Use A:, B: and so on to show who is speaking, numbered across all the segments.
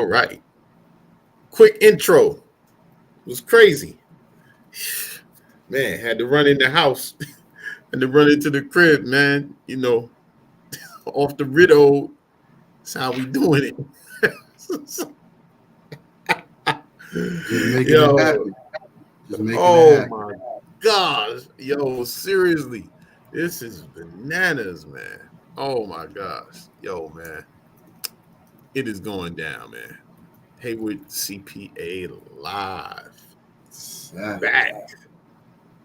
A: All right. Quick intro. It was crazy. Man, had to run in the house. Had to run into the crib, man. Off the riddle. That's how we doing it.
B: Just making it
A: Yo,
B: happen. Just making it
A: oh
B: happen.
A: my gosh. Yo, seriously. This is bananas, man. Oh my gosh. Yo, man. It is going down, man. Hayward CPA live.
B: Saturday,
A: Back.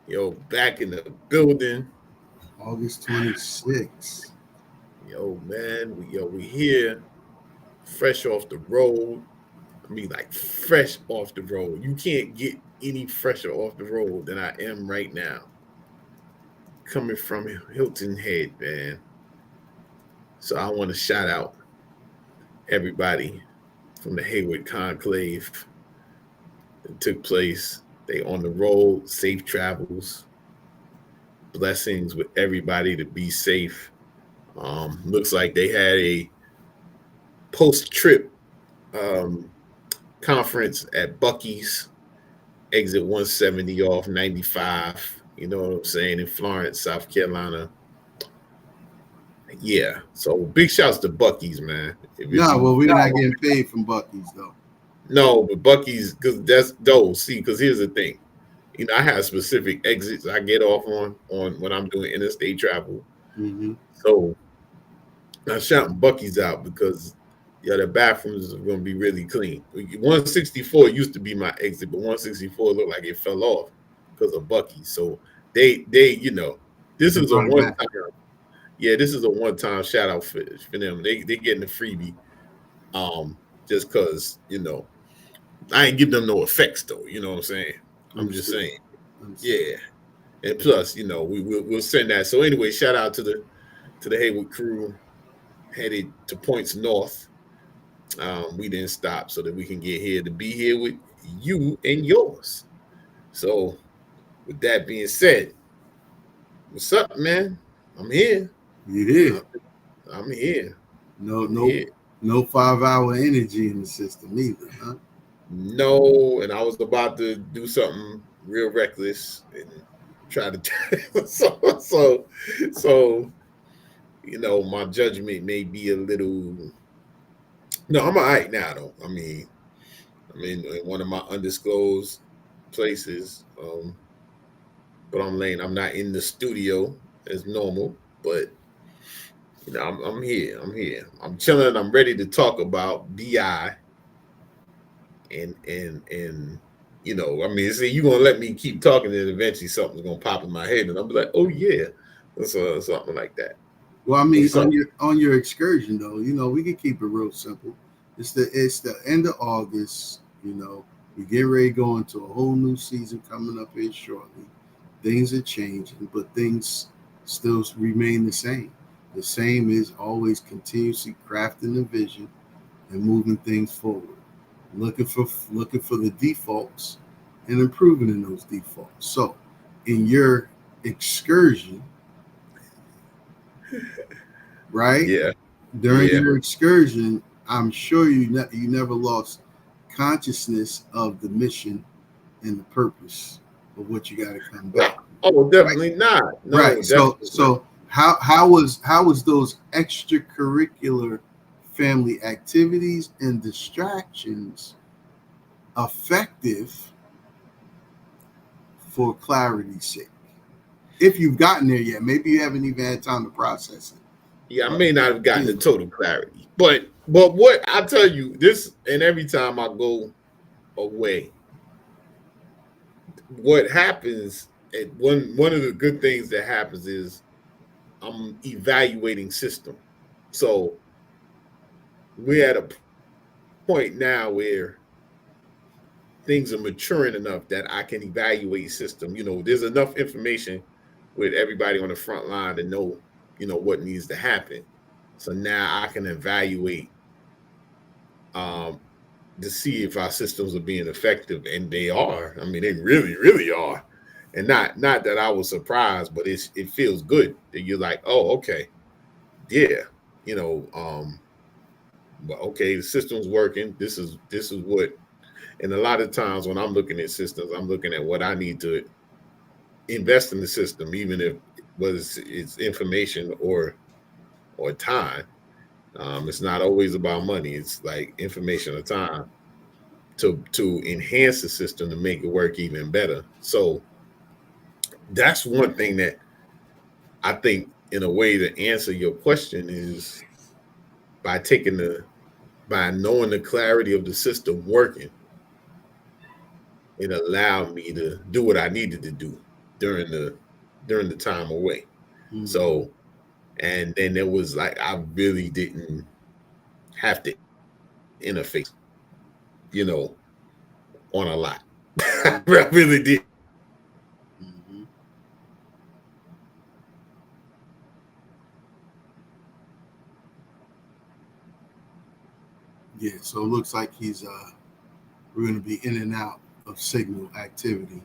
A: Yo, back in the building.
B: August 26th.
A: Yo, man. We here. Fresh off the road. I mean, like fresh off the road. You can't get any fresher off the road than I am right now. Coming from Hilton Head, man. So I want to shout out everybody from the Hayward Conclave that took place. They on the road, safe travels, blessings with everybody to be safe. Looks like they had a post-trip um, conference at Bucky's, exit 170 off 95. You know what I'm saying? In Florence, South Carolina. Yeah. So big shouts to Bucky's, man.
B: No, well, we're not getting paid from Bucky's though.
A: No, but Bucky's, because that's those. See, because here's the thing. I have specific exits I get off on when I'm doing interstate travel.
B: Mm-hmm.
A: So I'm shouting Bucky's out because the bathrooms are going to be really clean. 164 used to be my exit, but 164 looked like it fell off because of Bucky's. So they this is a one time. Yeah, this is a one-time shout out for them. They getting a freebie. Just because, I ain't give them no effects though. You know what I'm saying? I'm just saying. Yeah. And plus, we'll send that. So anyway, shout out to the Hayward crew headed to Points North. We didn't stop so that we can get here to be here with you and yours. So with that being said, what's up, man? I'm here.
B: You here?
A: I'm here.
B: No 5-hour energy in the system either, huh?
A: No, and I was about to do something real reckless and try to so my judgment may be a little. No, I'm all right now though. I mean, I'm in one of my undisclosed places, but I'm not in the studio as normal, but I'm here. I'm chilling. I'm ready to talk about BI. And I mean, see, you're gonna let me keep talking, and eventually something's gonna pop in my head, and I'll be like, oh yeah, something like that.
B: Well, I mean, on your excursion though, we can keep it real simple. It's the end of August. We get ready to go into a whole new season coming up here shortly. Things are changing, but things still remain the same. The same is always continuously crafting the vision and moving things forward. Looking for the defaults and improving in those defaults. So, in your excursion, right?
A: Yeah.
B: During your excursion, I'm sure you never lost consciousness of the mission and the purpose of what you got to come back.
A: Oh, definitely not. No,
B: right. So how was those extracurricular family activities and distractions effective for clarity's sake? If you've gotten there yet, maybe you haven't even had time to process it.
A: Yeah, I may not have gotten the total clarity, but what I tell you this, and every time I go away, what happens? One of the good things that happens is I'm evaluating system. So we're at a point now where things are maturing enough that I can evaluate system. There's enough information with everybody on the front line to know, what needs to happen. So now I can evaluate to see if our systems are being effective, and they are. I mean, they really, really are. And not that I was surprised, but it feels good that you're like, oh, okay, yeah, But okay, the system's working. This is what. And a lot of times when I'm looking at systems, I'm looking at what I need to invest in the system, even if whether it's information or time. It's not always about money. It's like information or time to enhance the system to make it work even better. So that's one thing that I think, in a way, to answer your question is by taking the by knowing the clarity of the system working, it allowed me to do what I needed to do during the during the time away.
B: Mhm.
A: So, and then it was like I really didn't have to interface, you know, on a lot. I really did.
B: Mhm. Yeah, so it looks like we're going to be in and out of signal activity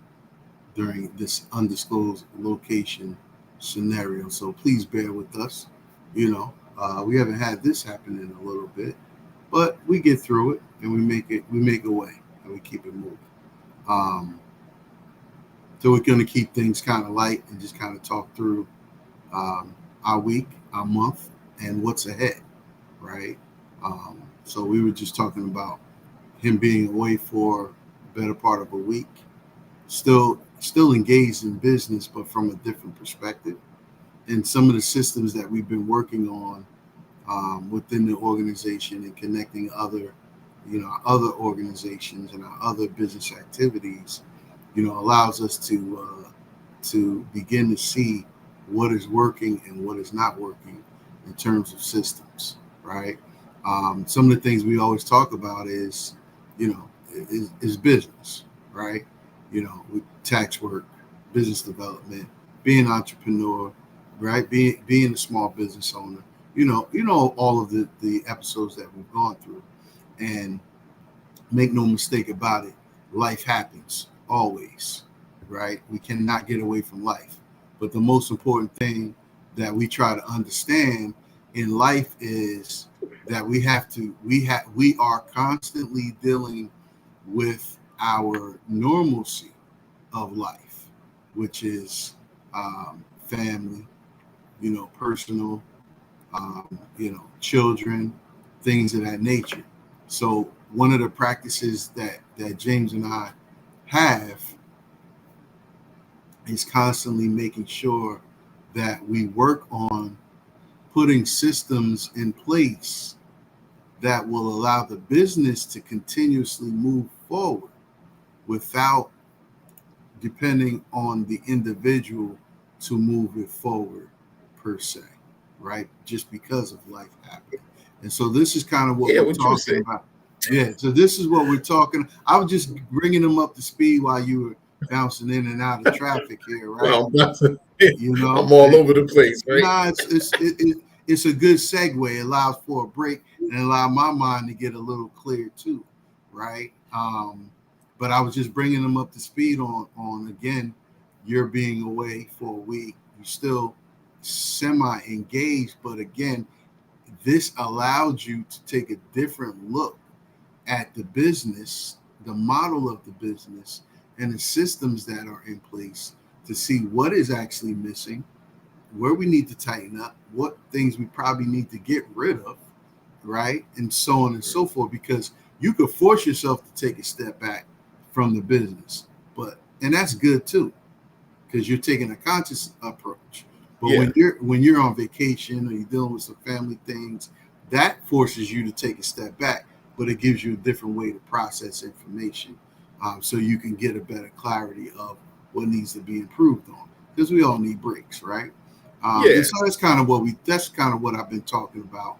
B: during this undisclosed location scenario. So please bear with us. We haven't had this happen in a little bit, but we get through it and we make a way and we keep it moving. Um, so we're going to keep things kind of light and just kind of talk through um, our week, our month, and what's ahead, right? So we were just talking about him being away for a better part of a week, still engaged in business, but from a different perspective. And some of the systems that we've been working on within the organization and connecting other organizations and our other business activities, allows us to begin to see what is working and what is not working in terms of systems, right? Some of the things we always talk about is business, right? With tax work, business development, being an entrepreneur, right? Being a small business owner. All of the episodes that we've gone through, and make no mistake about it, life happens always, right? We cannot get away from life. But the most important thing that we try to understand in life is that we are constantly dealing with our normalcy of life, which is family, personal, children, things of that nature. So one of the practices that James and I have is constantly making sure that we work on putting systems in place that will allow the business to continuously move forward without depending on the individual to move it forward per se, right? Just because of life happening. And so this is kind of what
A: Yeah,
B: we're
A: what you
B: talking
A: say.
B: about. Yeah, so this is what we're talking. I was just bringing them up to speed while you were bouncing in and out of traffic here, right?
A: Well,
B: You know,
A: I'm all
B: and,
A: over the place, right?
B: nah, it's a good segue. It allows for a break and allow my mind to get a little clear too, right? But I was just bringing them up to speed on again. You're being away for a week. You still semi engaged, but again, this allowed you to take a different look at the business, the model of the business, and the systems that are in place to see what is actually missing, where we need to tighten up, what things we probably need to get rid of, right? And so on and so forth, because you could force yourself to take a step back from the business. And that's good too, because you're taking a conscious approach. But
A: Yeah,
B: when you're on vacation or you're dealing with some family things, that forces you to take a step back, but it gives you a different way to process information, so you can get a better clarity of what needs to be improved on. Because we all need breaks, right? And
A: yeah.
B: so that's kind of what I've been talking about.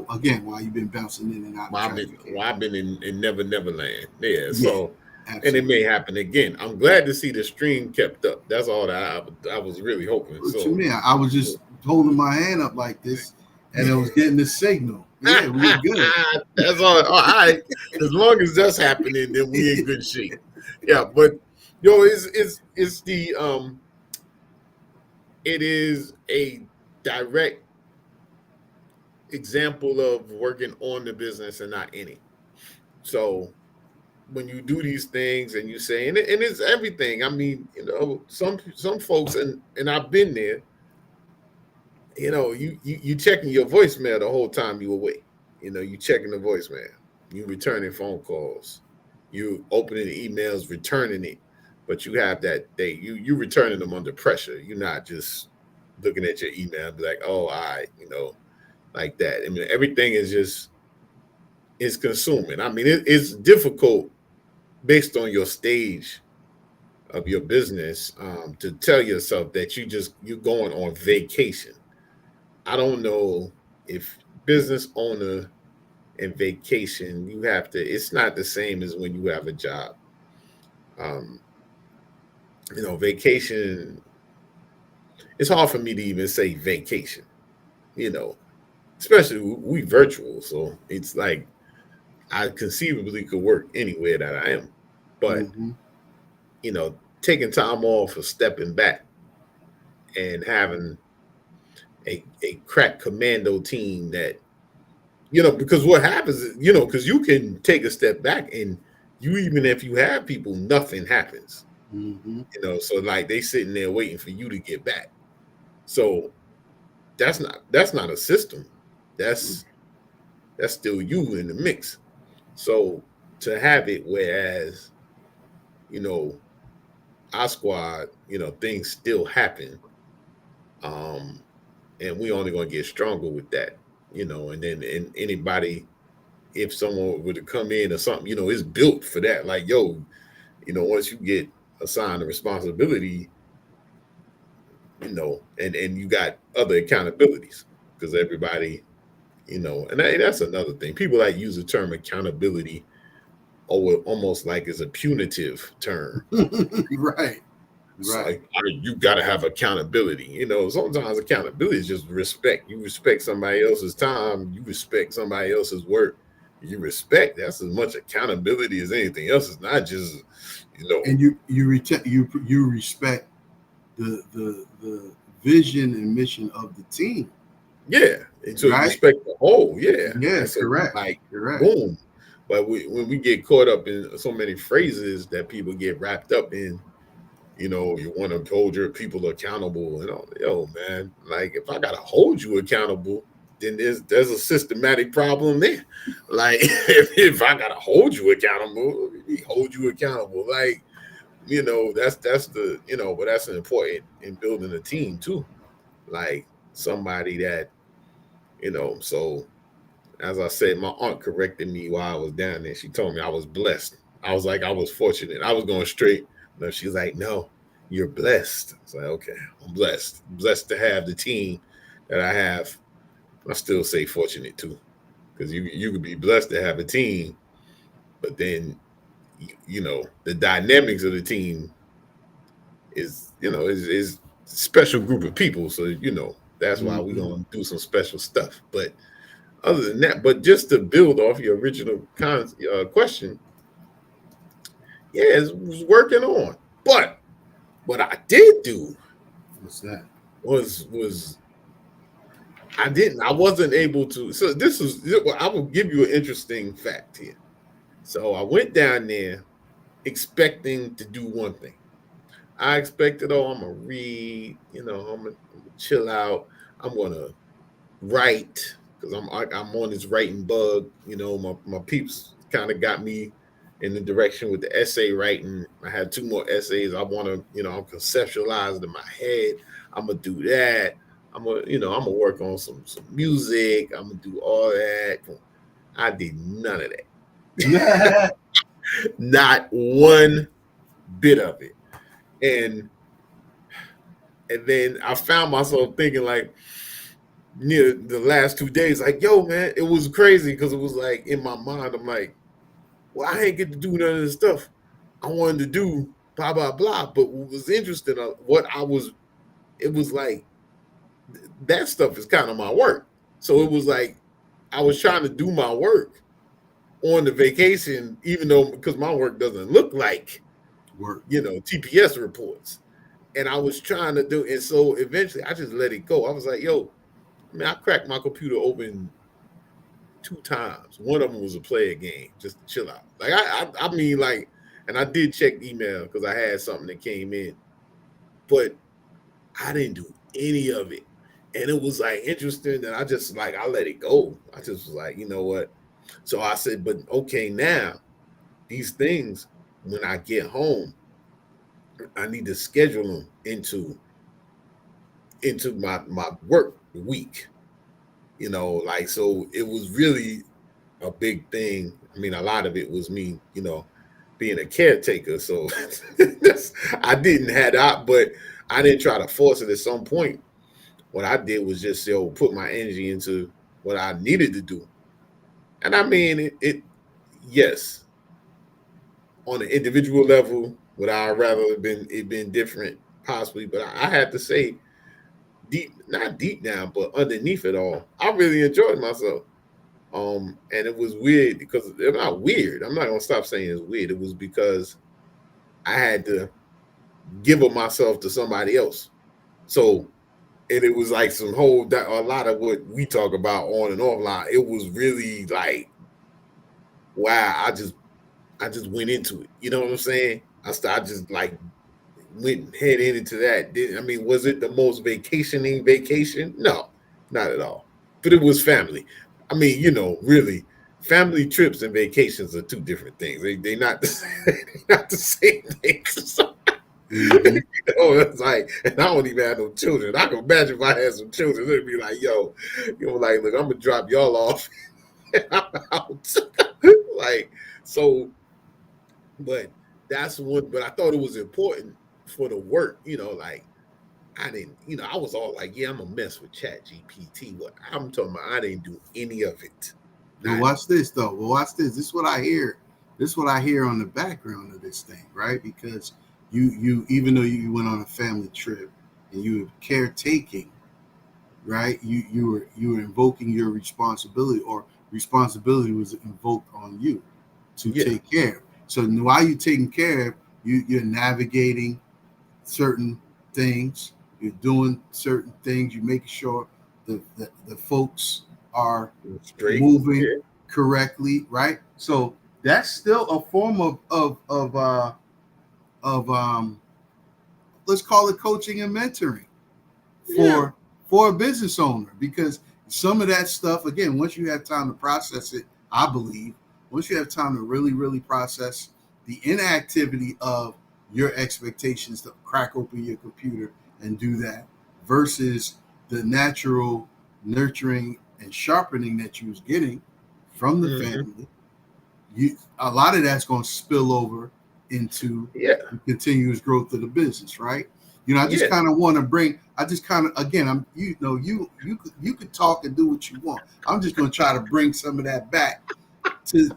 B: Again, while you've been bouncing in and out of traffic here.
A: I've been in Never Land. Yeah,
B: Yeah,
A: so and it
B: absolutely.
A: may happen again. I'm glad to see the stream kept up. That's all that I was really hoping.
B: What you
A: So
B: mean? I was just holding my hand up like this, and it was getting the signal. Yeah, we're good.
A: that's all right. As long as that's happening, then we in good shape. Yeah, but it's the it is a direct example of working on the business and not in it. So when you do these things and you say, and it's everything. I mean, some folks, and I've been there. You checking your voicemail the whole time you away. You checking the voicemail, you returning phone calls, you opening the emails, returning it. But you have that day, you returning them under pressure. You're not just looking at your email and be like, oh, all right, like that. I mean, everything is consuming. I mean, it's difficult based on your stage of your business, to tell yourself that you're going on vacation. I don't know if business owner and vacation, you have to, it's not the same as when you have a job. Um, Vacation, it's hard for me to even say vacation, you know, especially we virtual. So it's like I conceivably could work anywhere that I am. But,
B: Mm-hmm.
A: taking time off or stepping back and having a crack commando team that, because what happens is, because you can take a step back and even if you have people, nothing happens.
B: Mm-hmm.
A: So like they sitting there waiting for you to get back. So that's not a system. That's that's still you in the mix. So to have it, whereas you know our squad, things still happen, um, and we only gonna get stronger with that. And then anybody, if someone were to come in or something, it's built for that. Like, yo, once you get assigned a responsibility, and you got other accountabilities because everybody, and that's another thing. People like use the term accountability or almost like it's a punitive term.
B: Right.
A: It's
B: Right.
A: like, you got to have accountability. Sometimes accountability is just respect. You respect somebody else's time. You respect somebody else's work. You respect. That's as much accountability as anything else. It's not just,
B: And you respect the vision and mission of the team,
A: yeah. And so you
B: right?
A: respect the whole. Yeah.
B: Yeah,
A: And so you
B: correct.
A: like,
B: Correct.
A: boom. But when we get caught up in so many phrases that people get wrapped up in, you want to hold your people accountable and all. Yo, man, like if I gotta hold you accountable, then there's a systematic problem there. Like if I gotta hold you accountable, hold you accountable. Like, that's the, but that's an important in building a team too. Like somebody that, so as I said, my aunt corrected me while I was down there. She told me I was blessed. I was like, I was fortunate. I was going straight. No, she's like, no, you're blessed. I was like, okay, I'm blessed. Blessed to have the team that I have. I still say fortunate too, because you could be blessed to have a team, but then the dynamics of the team is special group of people. So that's why we're
B: Mm-hmm.
A: gonna do some special stuff. But other than that, but just to build off your original question, yeah, it was working on. But what I did do
B: What's that?
A: was I wasn't able to. So I will give you an interesting fact here. So I went down there expecting to do one thing. I expected, oh, I'm gonna read, I'm gonna chill out. I'm gonna write because I'm on this writing bug. My peeps kind of got me in the direction with the essay writing. I had two more essays. I want to, I'm conceptualized in my head. I'm gonna do that. I'm gonna work on some music. I'm gonna do all that. I did none of that. Not one bit of it. And and then I found myself thinking like near the last 2 days, like, yo, man, it was crazy because it was like in my mind, I'm like, well, I ain't get to do none of this stuff I wanted to do, blah, blah, blah. But what was interesting, it was like that stuff is kind of my work. So it was like I was trying to do my work on the vacation, even though because my work doesn't look like,
B: Work.
A: TPS reports. And I was trying to do, and so eventually I just let it go. I was like, yo, I mean, I cracked my computer open 2 times. One of them was a player game, just to chill out. Like I mean, like, and I did check email because I had something that came in, but I didn't do any of it. And it was like interesting that I just like I let it go. I just was like, you know what? So I said, but okay, now these things when I get home, I need to schedule them into my work week. You know, like so it was really a big thing. I mean, a lot of it was me, being a caretaker. So I didn't have that, but I didn't try to force it at some point. What I did was just put my energy into what I needed to do. And I mean it yes, on an individual level, would I rather have been different, possibly, but I had to say deep not deep down, but underneath it all, I really enjoyed myself. And it was weird because it's not weird. I'm not gonna stop saying it's weird. It was because I had to give of myself to somebody else. So, and it was like a lot of what we talk about on and offline. It was really like, wow, I just went into it. You know what I'm saying? I just like went head into that. I mean, was it the most vacationing vacation? No, not at all. But it was family. I mean, really, family trips and vacations are two different things. They not the same, they not the same thing. So,
B: Mm-hmm.
A: it's like, and I don't even have no children. I can imagine if I had some children, it'd be like, yo, like, look, I'm gonna drop y'all off. And I'm out. Like, so, but that's one. But I thought it was important for the work. Like I didn't. I was all like, yeah, I'm gonna mess with Chat GPT. What I'm talking about, I didn't do any of it.
B: But
A: Not.
B: watch this though. Well, watch this. This is what I hear. This is what I hear on the background of this thing, right? Because you even though you went on a family trip and you were caretaking, right? You were invoking your responsibility, or responsibility was invoked on you to
A: Yeah.
B: take care. So while you're taking care of, you're navigating certain things, you're doing certain things, you're making sure the folks are
A: Straight.
B: moving
A: Yeah.
B: correctly, right? So that's still a form of let's call it coaching and mentoring
A: Yeah.
B: for a business owner, because some of that stuff, again, once you have time to process it, I believe once you have time to really process the inactivity of your expectations to crack open your computer and do that versus the natural nurturing and sharpening that you was getting from the
A: Hmm.
B: family, a lot of that's going to spill over into
A: Yeah.
B: the continuous growth of the business, right? I just
A: Yeah.
B: kind of want to bring. I just kind of, again, I'm you could talk and do what you want. I'm just going to try to bring some of that back to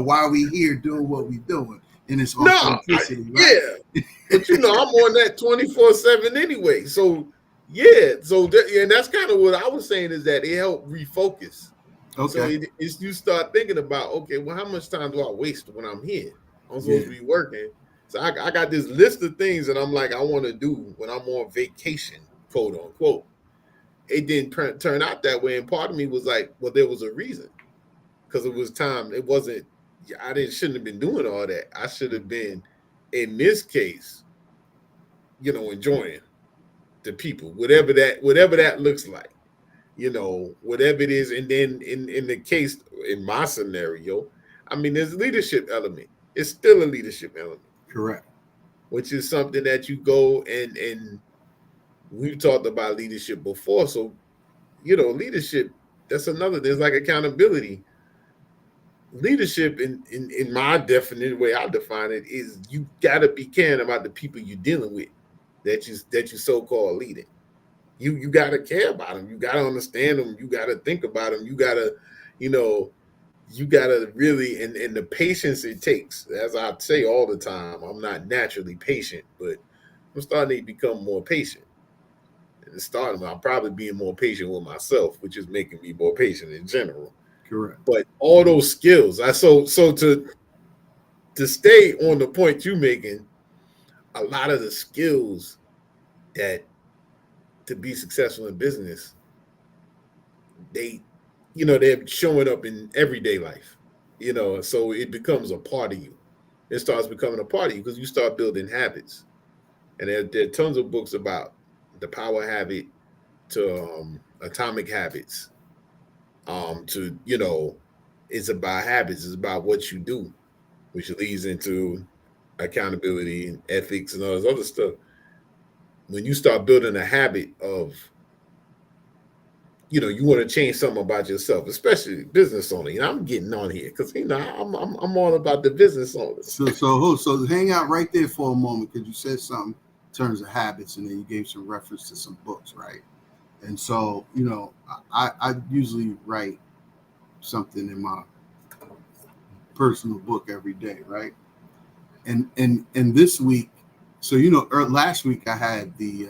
B: why we here doing what we doing in its
A: No.
B: authenticity, right?
A: Yeah. But I'm on that 24/7 anyway. So yeah. So and that's kind of what I was saying is that it helped refocus. So
B: Okay.
A: it's you start thinking about, okay, well, how much time do I waste when I'm here? I'm supposed
B: Yeah.
A: to be working. So I got this list of things that I'm like, I want to do when I'm on vacation, quote unquote. It didn't turn out that way. And part of me was like, well, there was a reason. Because it was time. It wasn't, shouldn't have been doing all that. I should have been, in this case, enjoying the people, whatever that looks like. Whatever it is. And then in the case, in my scenario, I mean, there's a leadership element. It's still a leadership element,
B: Correct.
A: which is something that you go and we've talked about leadership before. So, leadership, that's another, there's like accountability. Leadership in my definite way I define it is you gotta be caring about the people you're dealing with that you so-called leading. You got to care about them. You got to understand them. You got to think about them. You got to, you know, you got to really, and the patience it takes, as I say all the time, I'm not naturally patient, but I'm starting to become more patient. And starting, I'm probably being more patient with myself, which is making me more patient in general.
B: Correct.
A: But all those skills, so to stay on the point you're making, a lot of the skills that to be successful in business, they they're showing up in everyday life. So it becomes a part of you. It starts becoming a part of you because you start building habits. And there are tons of books about the power habit to atomic habits. To it's about habits. It's about what you do, which leads into accountability and ethics and all this other stuff. When you start building a habit of, you want to change something about yourself, especially business owner. I'm getting on here because I'm all about the business owners.
B: So hang out right there for a moment because you said something in terms of habits, and then you gave some reference to some books, right? And so I usually write something in my personal book every day, right? And this week, so last week I had the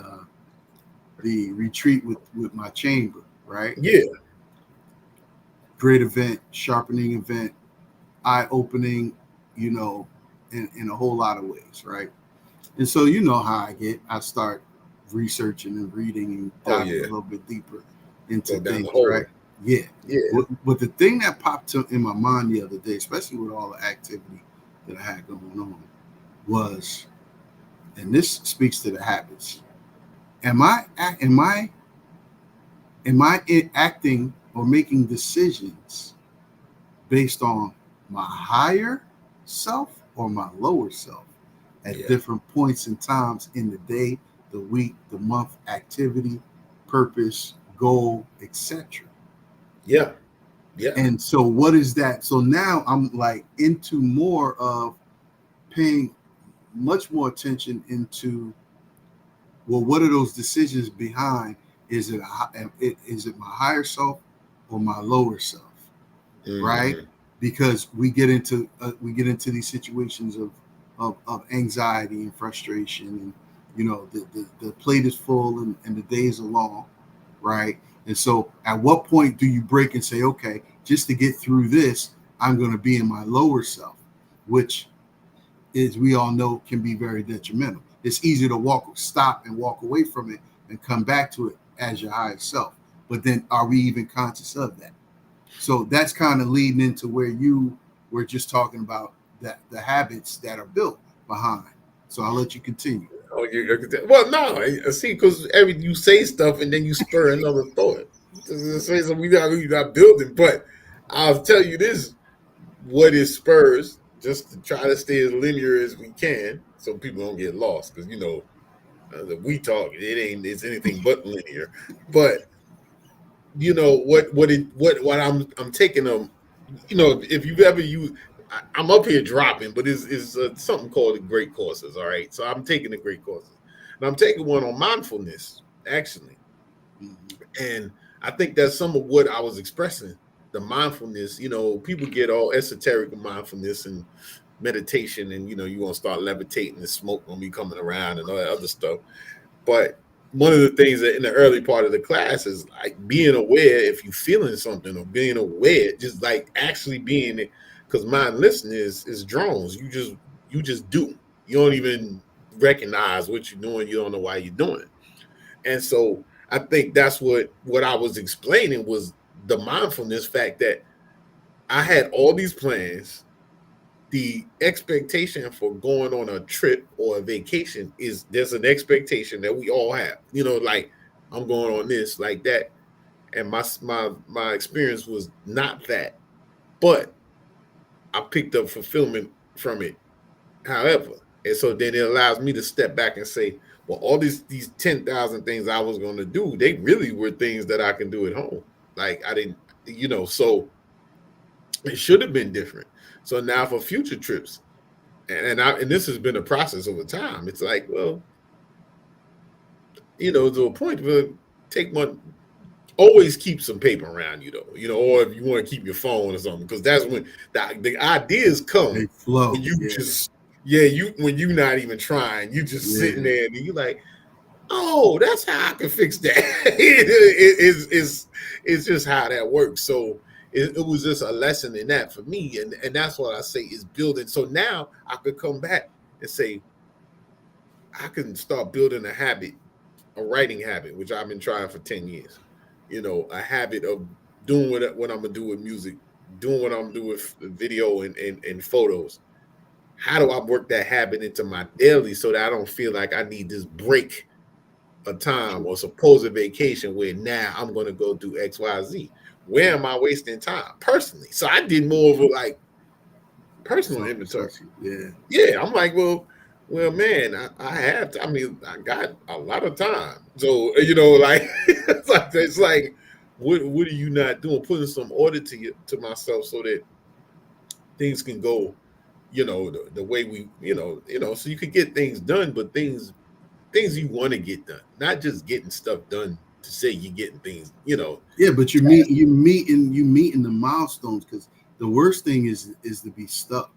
B: retreat with my chamber, right?
A: Yeah,
B: Great event, sharpening event, eye opening, in a whole lot of ways, right? And so you know how I get. I start researching and reading and
A: oh
B: diving a
A: yeah,
B: little bit deeper into
A: go down the
B: things, right?
A: hole.
B: Yeah.
A: Yeah,
B: But the thing that popped in my mind the other day, especially with all the activity that I had going on, was, and this speaks to the habits. Am I acting or making decisions based on my higher self or my lower self at
A: yeah,
B: different points and times in the day, the week, the month, activity, purpose, goal, etc.
A: yeah, yeah,
B: And so what is that? So now I'm like into more of paying much more attention into, well, what are those decisions behind? Is it my higher self or my lower self? Right?
A: hmm,
B: Because we get into these situations of anxiety and frustration, and the plate is full, and the days are long, right? And so at what point do you break and say, okay, just to get through this, I'm going to be in my lower self, which is, we all know, can be very detrimental. It's easy to stop and walk away from it and come back to it as your higher self. But then are we even conscious of that? So that's kind of leading into where you were just talking about, that the habits that are built behind. So I'll let you continue.
A: oh, well, no, I see, because every you say stuff and then you spur another thought. Say something we not building, but I'll tell you this: what is spurs? Just to try to stay as linear as we can, so people don't get lost. Because we talk, it's anything but linear. But what I'm taking them. If you've ever used, I'm up here dropping, but it's something called the great courses. All right, so I'm taking the great courses, and I'm taking one on mindfulness actually,
B: Mm-hmm.
A: and I think that's some of what I was expressing. The mindfulness, people get all esoteric with mindfulness and meditation, and you want to start levitating, and smoke gonna be coming around and all that other stuff. But one of the things that in the early part of the class is like being aware if you're feeling something, or being aware, just like actually being it. Because mind listening is drones. You just do. You don't even recognize what you're doing. You don't know why you're doing it. And so I think that's what I was explaining was the mindfulness fact that I had all these plans. The expectation for going on a trip or a vacation is, there's an expectation that we all have. Like, I'm going on this, like that, and my experience was not that, but I picked up fulfillment from it. However, and so then it allows me to step back and say, well, all these 10,000 things I was going to do, they really were things that I can do at home. Like, I didn't, so it should have been different. So now for future trips, and this has been a process over time. It's like, well, to a point where take one, always keep some paper around you, though, or if you want to keep your phone or something, because that's when the ideas
B: They
A: come when
B: flow.
A: you
B: Yeah.
A: just, yeah, when you're not even trying, you just sitting
B: Yeah.
A: there and you like, oh, that's how I can fix that. It's just how that works. So it was just a lesson in that for me, and that's what I say is building. So now I could come back and say, I can start building a habit, a writing habit, which I've been trying for 10 years. A habit of doing what I'm gonna do with music, doing what I'm doing with video and photos. How do I work that habit into my daily so that I don't feel like I need this break a time or supposed vacation where now I'm going to go do X, Y, Z? Where am I wasting time personally? So I did more of a like personal inventory.
B: Yeah.
A: Yeah. I'm like, well, man, I have to, I mean, I got a lot of time. So, like, it's like, what are you not doing? Putting some order to myself so that things can go, the way we, so you could get things done, but things you want to get done, not just getting stuff done to say you're getting things,
B: Yeah, but you meeting the milestones, because the worst thing is to be stuck.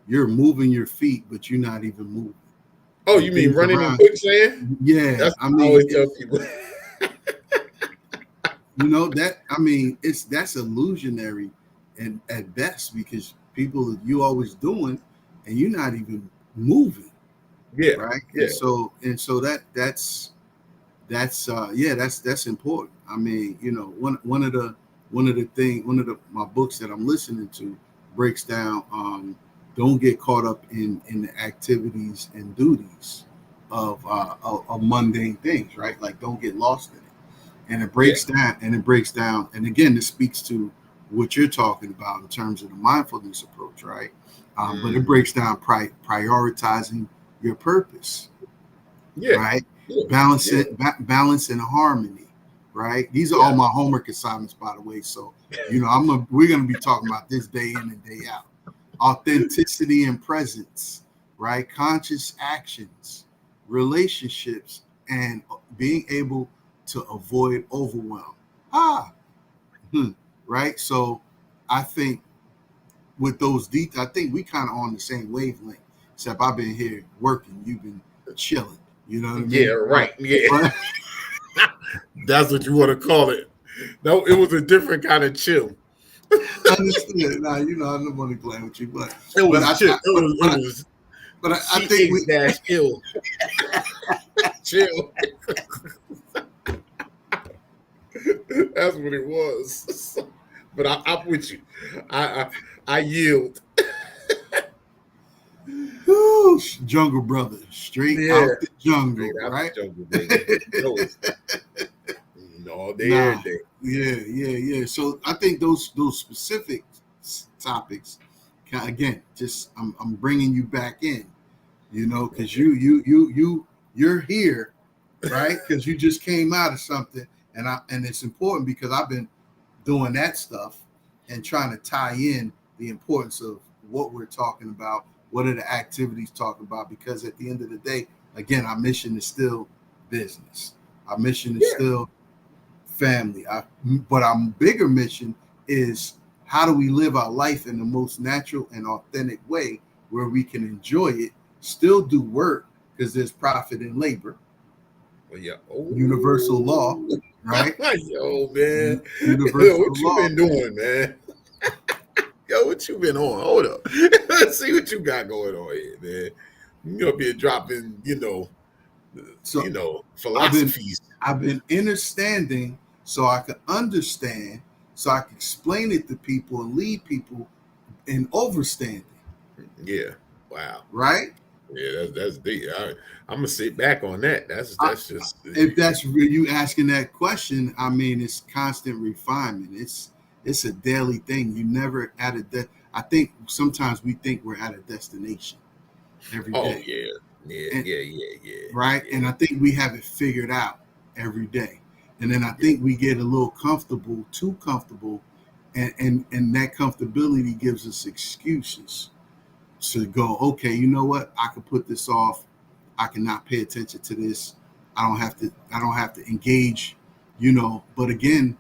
B: You're moving your feet, but you're not even moving.
A: Oh,
B: And
A: you mean
B: things
A: running in
B: around.
A: quicksand?
B: Yeah,
A: That's
B: I
A: what I
B: mean,
A: always tell people.
B: that's illusionary and at best, because people you always doing and you're not even moving,
A: Yeah,
B: right?
A: yeah,
B: And so that's important. I mean, one of my books that I'm listening to breaks down, don't get caught up in the activities and duties of mundane things, right? Like, don't get lost in it. And it
A: yeah.
B: breaks down, and again, this speaks to what you're talking about in terms of the mindfulness approach, right? But it breaks down prioritizing your purpose,
A: Yeah,
B: right?
A: yeah, yeah.
B: Balance and harmony, right? These are all
A: Yeah.
B: my homework assignments, by the way. So, we're gonna be talking about this day in and day out. Authenticity and presence, right? Conscious actions, relationships, and being able to avoid overwhelm. Right? So, I think with those I think we kind of on the same wavelength. Except I've been here working, you've been chilling. You know what I
A: Yeah,
B: mean?
A: right. Yeah.
B: But
A: That's what you want to call it. No, it was a different kind of chill.
B: understood. Now, I don't want to play with you, but
A: It
B: but
A: was
B: I,
A: chill.
B: I but
A: It
B: but I,
A: was
B: but I think we
A: CH dash ill. Chill. That's what it was. But I'm with you. I yield.
B: whew, Jungle Brother, straight
A: Yeah.
B: out the jungle,
A: Straight out the
B: right?
A: jungle, baby. You know it. All day, every
B: Nah,
A: day.
B: yeah. So I think those specific topics, again, just I'm bringing you back in, because
A: Okay.
B: you're here, right? Because you just came out of something, and it's important because I've been doing that stuff and trying to tie in the importance of what we're talking about, what are the activities talking about, because at the end of the day, again, our mission is still business. Our mission is
A: Yeah.
B: still family. But our bigger mission is, how do we live our life in the most natural and authentic way where we can enjoy it, still do work, because there's profit in labor,
A: Well, yeah.
B: universal law,
A: Oh.
B: right?
A: Yo, man. Yo,
B: Universal
A: what you
B: law.
A: been doing, man? Yo, what you been on? Hold up. Let's see what you got going on here, man. You gonna be dropping,
B: So I've been
A: philosophies.
B: I've been understanding so I can understand, so I can explain it to people and lead people in overstanding,
A: Yeah. Wow.
B: right?
A: Yeah, that's deep. I'm gonna sit back on that.
B: I,
A: That's just
B: if that's you asking that question, I mean, it's constant refinement. It's a daily thing. You never at a I think sometimes we think we're at a destination every
A: oh
B: day,
A: yeah. Yeah,
B: and
A: yeah, yeah, yeah,
B: right,
A: yeah.
B: and I think we have it figured out every day, and then I
A: Yeah.
B: think we get a little comfortable, too comfortable, and that comfortability gives us excuses to go, okay, you know what, I can put this off, I cannot pay attention to this, I don't have to engage, but again,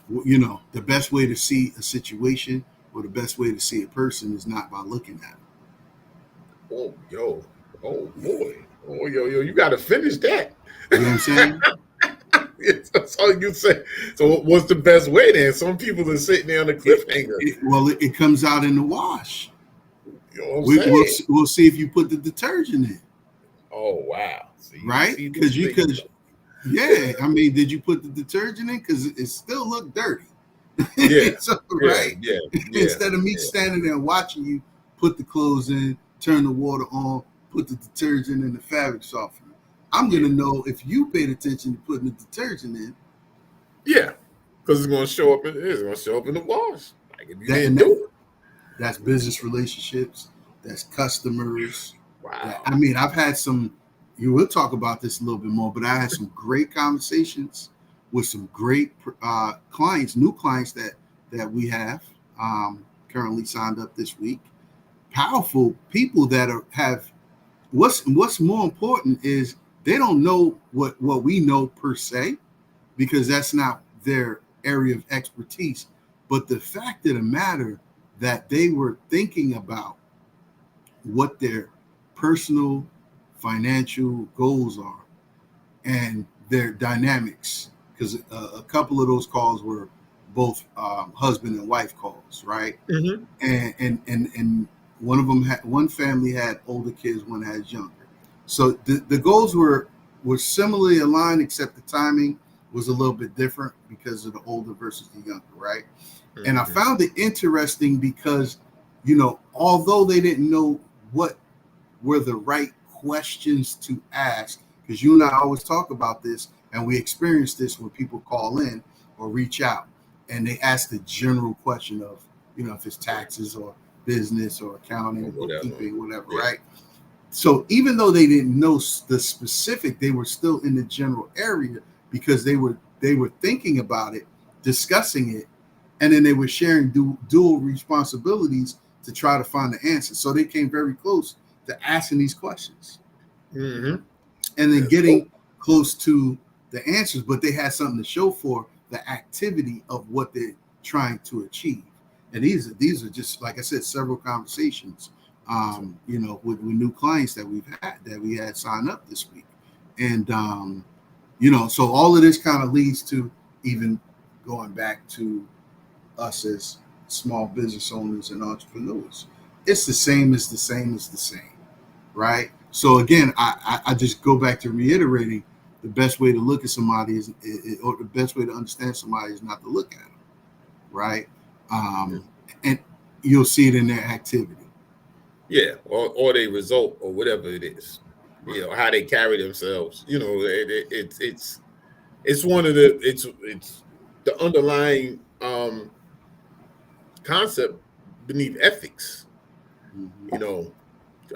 B: the best way to see a situation or the best way to see a person is not by looking at them.
A: Oh, yo. Oh boy. Oh, yo, you gotta finish that.
B: You know what I'm saying?
A: That's all you say. So what's the best way then? Some people are sitting there on a cliffhanger.
B: It comes out in the wash.
A: You know what I'm
B: We'll
A: saying?
B: see if you put the detergent in,
A: Oh wow. See,
B: right?
A: see this
B: Because
A: thing.
B: Yeah, I mean, did you put the detergent in? Because it still looked dirty.
A: Yeah,
B: So,
A: yeah,
B: right?
A: yeah, yeah,
B: Instead of me
A: yeah,
B: standing there and watching you put the clothes in, turn the water on, put the detergent in the fabric softener, I'm
A: yeah,
B: gonna know if you paid attention to putting the detergent in.
A: yeah. Because it's gonna show up in the wash. Like if you
B: That
A: didn't
B: and that,
A: do it.
B: that's business relationships, that's customers. That
A: Wow.
B: I mean, I've had some. You will talk about this a little bit more, but I had some great conversations with some great clients, new clients that we have currently signed up this week. Powerful people that have what's more important is they don't know what we know per se because that's not their area of expertise. But the fact of the matter that they were thinking about what their personal financial goals are and their dynamics, because a couple of those calls were both husband and wife calls, right?
A: Hmm.
B: And one of them had one family had older kids, one had younger. So the goals were similarly aligned, except the timing was a little bit different because of the older versus the younger, right? And I
A: Hmm.
B: found it interesting because, although they didn't know what were the right questions to ask, because you and I always talk about this, and we experience this when people call in or reach out and they ask the general question of, if it's taxes or business or
A: Or
B: accounting,
A: whatever.
B: bookkeeping, whatever,
A: Yeah.
B: right? So even though they didn't know the specific, they were still in the general area because they were thinking about it, discussing it, and then they were sharing dual responsibilities to try to find the answer. So they came very close to asking these questions
A: Hmm.
B: and then
A: That's dope.
B: getting close to the answers, but they had something to show for the activity of what they're trying to achieve. And these are just like I said, several conversations, with new clients that we had sign up this week, and so all of this kind of leads to even going back to us as small business owners and entrepreneurs. It's the same as the same as the same, right? So again, I just go back to reiterating the best way to look at somebody or the best way to understand somebody is not to look at them, right? And you'll see it in their activity.
A: Yeah, or they result or whatever it is. How they carry themselves. It's one of it's the underlying concept beneath ethics.
B: Mm-hmm.
A: You know,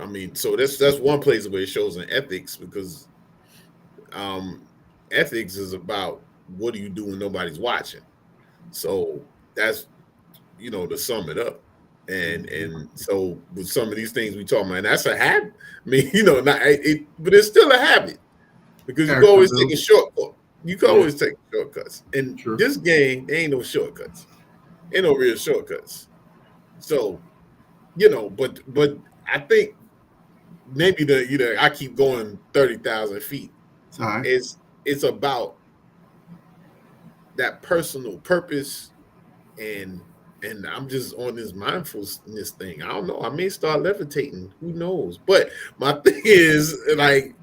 A: I mean, so that's one place where it shows in ethics because um ethics is about what do you do when nobody's watching. So that's to sum it up. And
B: Mm-hmm.
A: so with some of these things we talk about, and that's a habit. I mean, not it, but it's still a habit because you can
B: Character
A: always take a
B: building.
A: shortcut. You can
B: Yeah,
A: always take shortcuts. In
B: sure.
A: this game, there ain't no shortcuts. Ain't no real shortcuts. So but I think maybe I keep going 30,000 feet.
B: It's all right.
A: It's about that personal purpose and I'm just on this mindfulness thing. I don't know. I may start levitating. Who knows? But my thing is like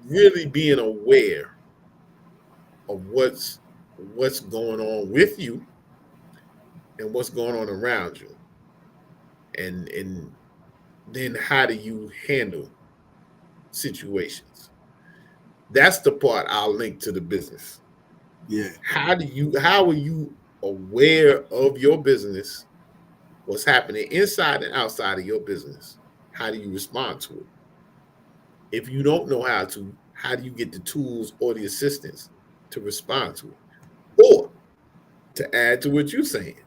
A: really being aware of what's going on with you and what's going on around you, and then how do you handle situations? That's the part I'll link to the business.
B: Yeah.
A: How are you aware of your business, what's happening inside and outside of your business? How do you respond to it? If you don't know how do you get the tools or the assistance to respond to it? Or to add to what you're saying,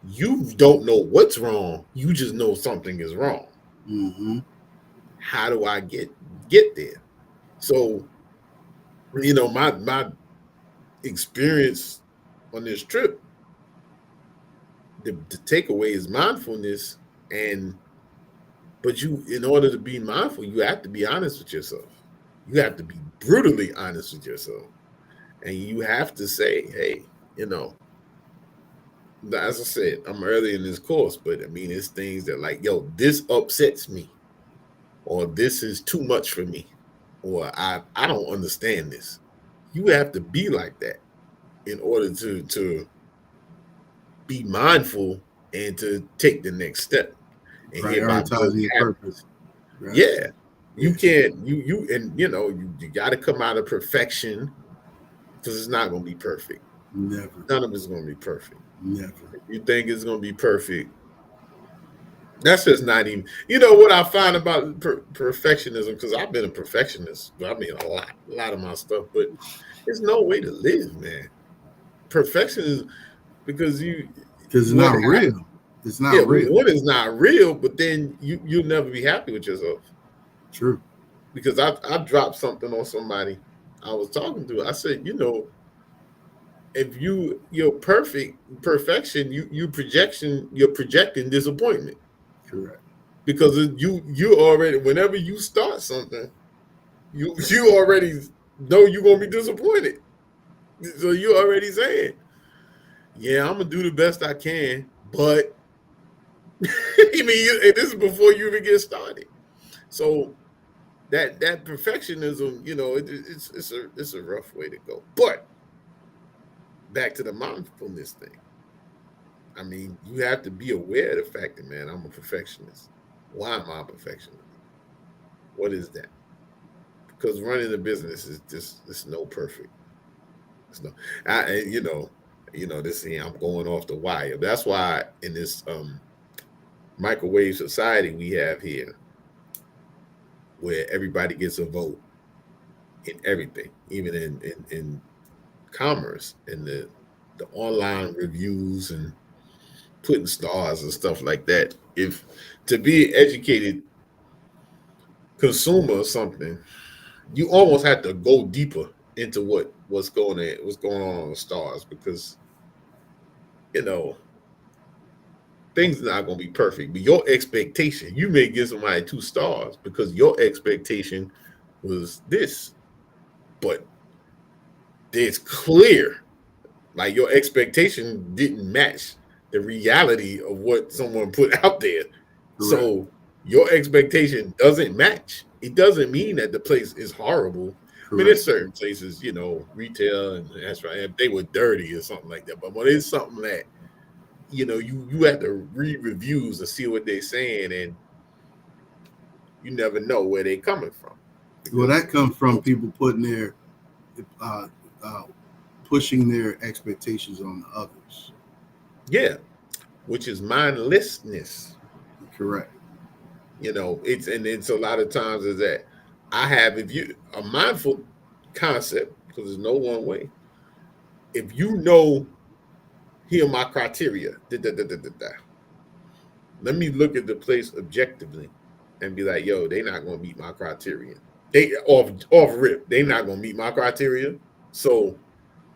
A: you don't know what's wrong. You just know something is wrong.
B: Mm-hmm.
A: How do I get there? So, my experience on this trip, the takeaway is mindfulness and but in order to be mindful, you have to be honest with yourself. You have to be brutally honest with yourself. And you have to say, hey, you know, as I said, I'm early in this course, but I mean, it's things that like, yo, this upsets me, or this is too much for me. or I don't understand this. You have to be like that in order to be mindful and to take the next step and hereby build
B: Prioritizing your purpose.
A: happiness.
B: Right.
A: Yeah. You
B: Yeah.
A: can't you and you got to come out of perfection because it's not going to be perfect.
B: Never.
A: None of it's going to be perfect.
B: Never.
A: If you think it's going to be perfect, that's just not even. You know what I find about perfectionism? Because I've been a perfectionist. I mean, a lot of my stuff, but it's no way to live, man. Perfection is because
B: Because it's
A: what
B: not
A: happens?
B: real. It's not
A: Yeah,
B: real.
A: one is not real, but then you'll never be happy with yourself
B: True.
A: because I dropped something on somebody I was talking to. I said, if you're perfection, you're projecting disappointment
B: Correct.
A: because you already whenever you start something, you already know you're gonna be disappointed. So you already saying, yeah, I'm gonna do the best I can, but I mean, and this is before you even get started. So that perfectionism, it's a rough way to go. But back to the mindfulness thing. I mean, you have to be aware of the fact that, man, I'm a perfectionist. Why am I a perfectionist? What is that? Because running a business is just it's no perfect. It's no, this thing I'm going off the wire. That's why in this microwave society we have here, where everybody gets a vote in everything, even in commerce, in the online reviews and putting stars and stuff like that. If to be an educated consumer of something, you almost have to go deeper into what's going on the stars because you know things are not going to be perfect. But your expectation, you may give somebody 2 stars because your expectation was this, but it's clear like your expectation didn't match the reality of what someone put out there.
B: Correct.
A: So your expectation doesn't match. It doesn't mean that the place is horrible. I mean,
B: Correct.
A: there's certain places, retail and that's right. If they were dirty or something like that. But when it's something that, you have to read reviews and see what they're saying, and you never know where they're coming from.
B: Well,
A: Because
B: that comes from people putting their, uh, uh, pushing their expectations on others.
A: yeah, which is mindlessness.
B: Correct.
A: It's a lot of times is that I have if you a mindful concept because there's no one way. If you know here are my criteria, let me look at the place objectively and be like, yo, they're not gonna meet my criteria. They off rip, they're not gonna meet my criteria. So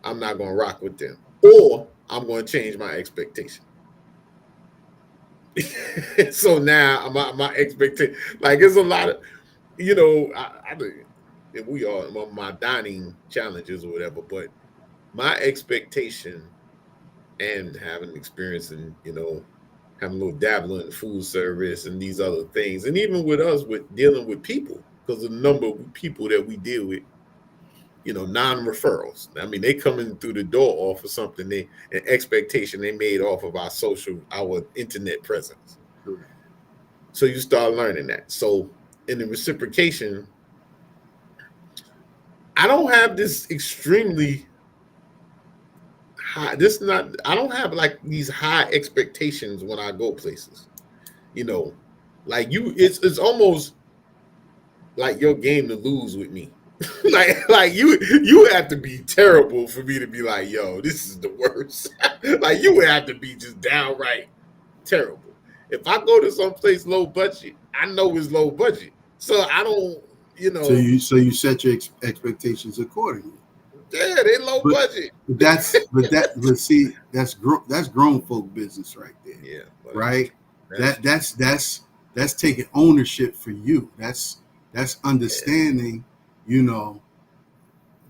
A: I'm not gonna rock with them. Or I'm gonna change my expectation. So now my expectation, like it's a lot of I and we are my dining challenges or whatever, but my expectation and having experience in, having a little dabbling in food service and these other things, and even with us with dealing with people, because the number of people that we deal with, non-referrals. I mean, they come in through the door off of something an expectation they made off of our internet presence.
B: Correct.
A: So you start learning that. So in the reciprocation, I don't have this extremely high. This not. I don't have like these high expectations when I go places. You know, like you. It's almost like your game to lose with me. like you have to be terrible for me to be like, yo, this is the worst. Like you would have to be just downright terrible. If I go to some place low budget, I know it's low budget, so I don't.
B: So you set your expectations accordingly.
A: Yeah, they low
B: But
A: budget.
B: but see that's grown folk business right there,
A: Yeah, but
B: right?
A: that's
B: That's taking ownership for you. That's
A: yeah.
B: understanding. You know,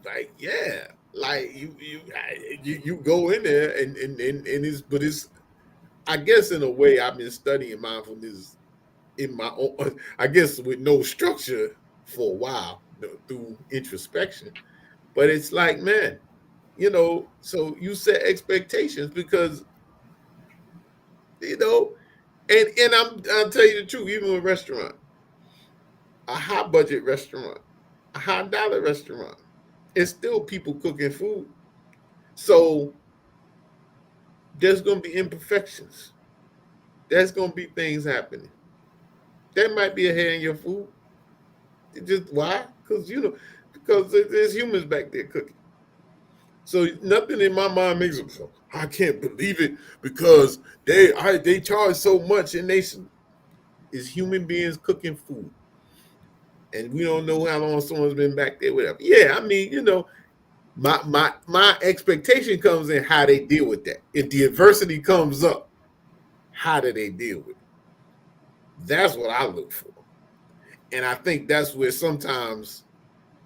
A: Like yeah, like you go in there and it's I guess in a way I've been studying mindfulness in my own I guess with no structure for a while, through introspection. But it's like, man, so you set expectations because you know, and I'll tell you the truth, even with restaurant, a high budget restaurant, a $100 restaurant, it's still people cooking food. So there's gonna be imperfections. There's gonna be things happening. There might be a hair in your food. It just why? Because there's humans back there cooking. So nothing in my mind makes it. I can't believe it because they charge so much and they is human beings cooking food, and we don't know how long someone's been back there. Whatever. Yeah, I mean, my expectation comes in how they deal with that. If the adversity comes up, how do they deal with it? That's what I look for, and I think that's where sometimes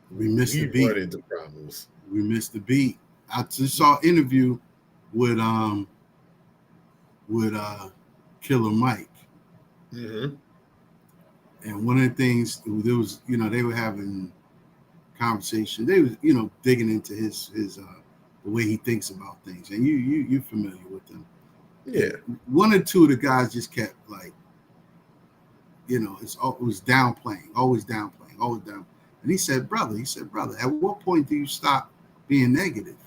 B: we miss the beat.
A: Run into problems.
B: We missed the beat. I just saw an interview with Killer Mike,
A: Mm-hmm.
B: and one of the things there was, they were having conversation. They was, digging into his the way he thinks about things, and you're familiar with him.
A: Yeah.
B: One or two of the guys just kept like, it was downplaying, always down. And he said, brother, at what point do you stop being negative?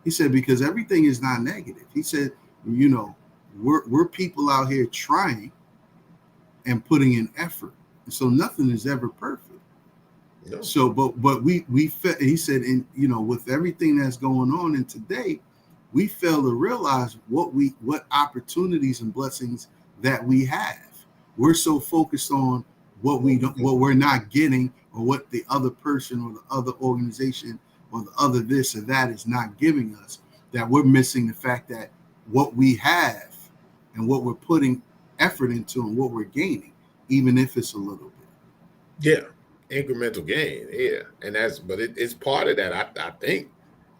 B: He said, because everything is not negative. He said, we're people out here trying and putting in effort. And so nothing is ever perfect.
A: No.
B: So, but we he said, with everything that's going on in today, we fail to realize what opportunities and blessings that we have. We're so focused on what we're not getting, or what the other person or the other organization or the other this or that is not giving us, that we're missing the fact that what we have and what we're putting effort into and what we're gaining, even if it's a little
A: bit. Yeah, incremental gain. Yeah, and it's part of that. I think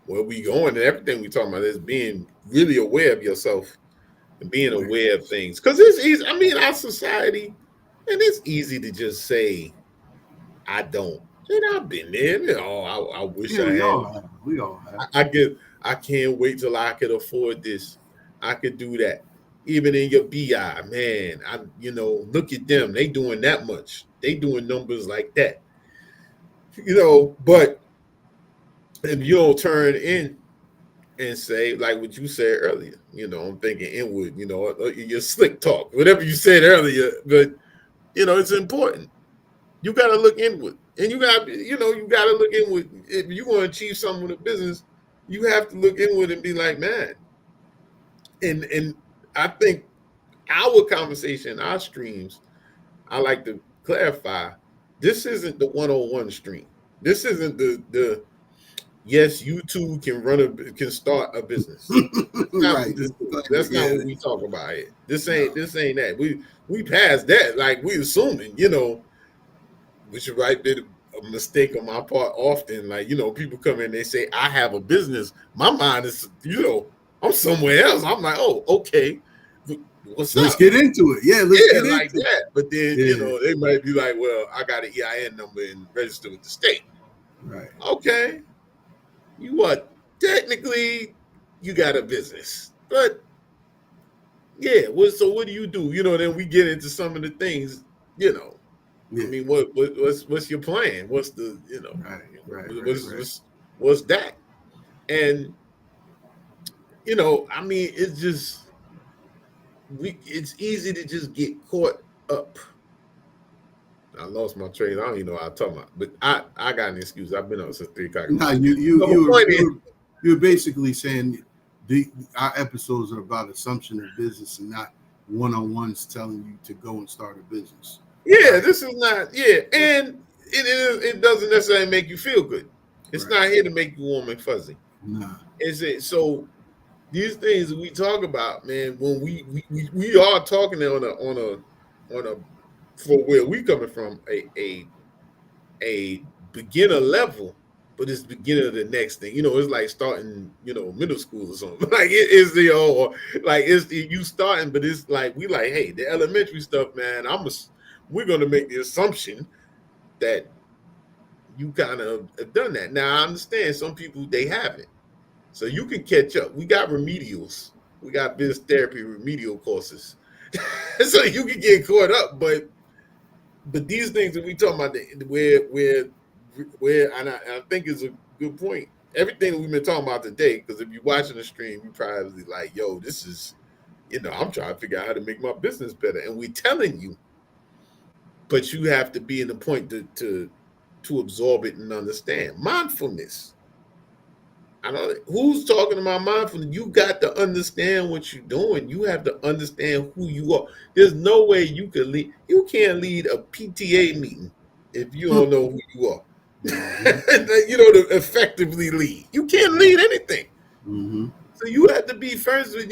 A: where we going and everything we talking about is being really aware of yourself and being aware of things, because it's easy. I mean, our society, and it's easy to just say, I don't. And I've been there. I wish I had.
B: We all have.
A: I can't wait till I could afford this. I could do that. Even in your BI, man, look at them. They doing that much. They doing numbers like that. But if you don't turn in and say, like what you said earlier, I'm thinking inward, your slick talk, whatever you said earlier, but it's important. You got to look inward, and you got to look inward. If you want to achieve something with a business, you have to look inward and be like, man. And I think our conversation, our streams, I like to clarify, this isn't the 101 stream. This isn't the yes, you too can start a business. That's not what we talk about here. This ain't that. We passed that. Like, we assuming, which is right bit a mistake on my part often. Like, people come in, they say, I have a business. My mind is, I'm somewhere else. I'm like, oh, okay. Let's
B: get into it. Yeah, let's get
A: like
B: into
A: that. But then, they might be like, well, I got an EIN number and register with the state.
B: Right.
A: Okay. Technically, you got a business. But, yeah, so what do you do? Then we get into some of the things, Yeah. I mean, what's your plan? What's the, what's that? And, I mean, it's just, it's easy to just get caught up. I lost my train. I don't even know what I'm talking about, but I got an excuse. I've been up since 3 o'clock.
B: No, you're basically saying our episodes are about assumption of business and not one-on-ones telling you to go and start a business.
A: Yeah, right? This is not. Yeah, and it doesn't necessarily make you feel good. It's not here to make you warm and fuzzy.
B: Nah.
A: Is it? So these things we talk about, man, when we are talking on a for where we coming from, a beginner level, but it's the beginning of the next thing. It's like starting, middle school or something. Like it is you starting, but it's like we like, hey, the elementary stuff, man. We're gonna make the assumption that you kind of have done that. Now I understand some people they haven't, so you can catch up. We got remedials, we got business therapy remedial courses, so you can get caught up. But these things that we talking about, where, and I think is a good point. Everything that we've been talking about today, because if you're watching the stream, you probably like, yo, this is, I'm trying to figure out how to make my business better, and we telling you, but you have to be in the point to absorb it and understand mindfulness. I don't. Who's talking about mindfulness? You got to understand what you're doing. You have to understand who you are. There's no way you can lead. You can't lead a PTA meeting if you don't know who you are.
B: Mhm.
A: To effectively lead, you can't lead anything.
B: Mhm.
A: So you have to be first with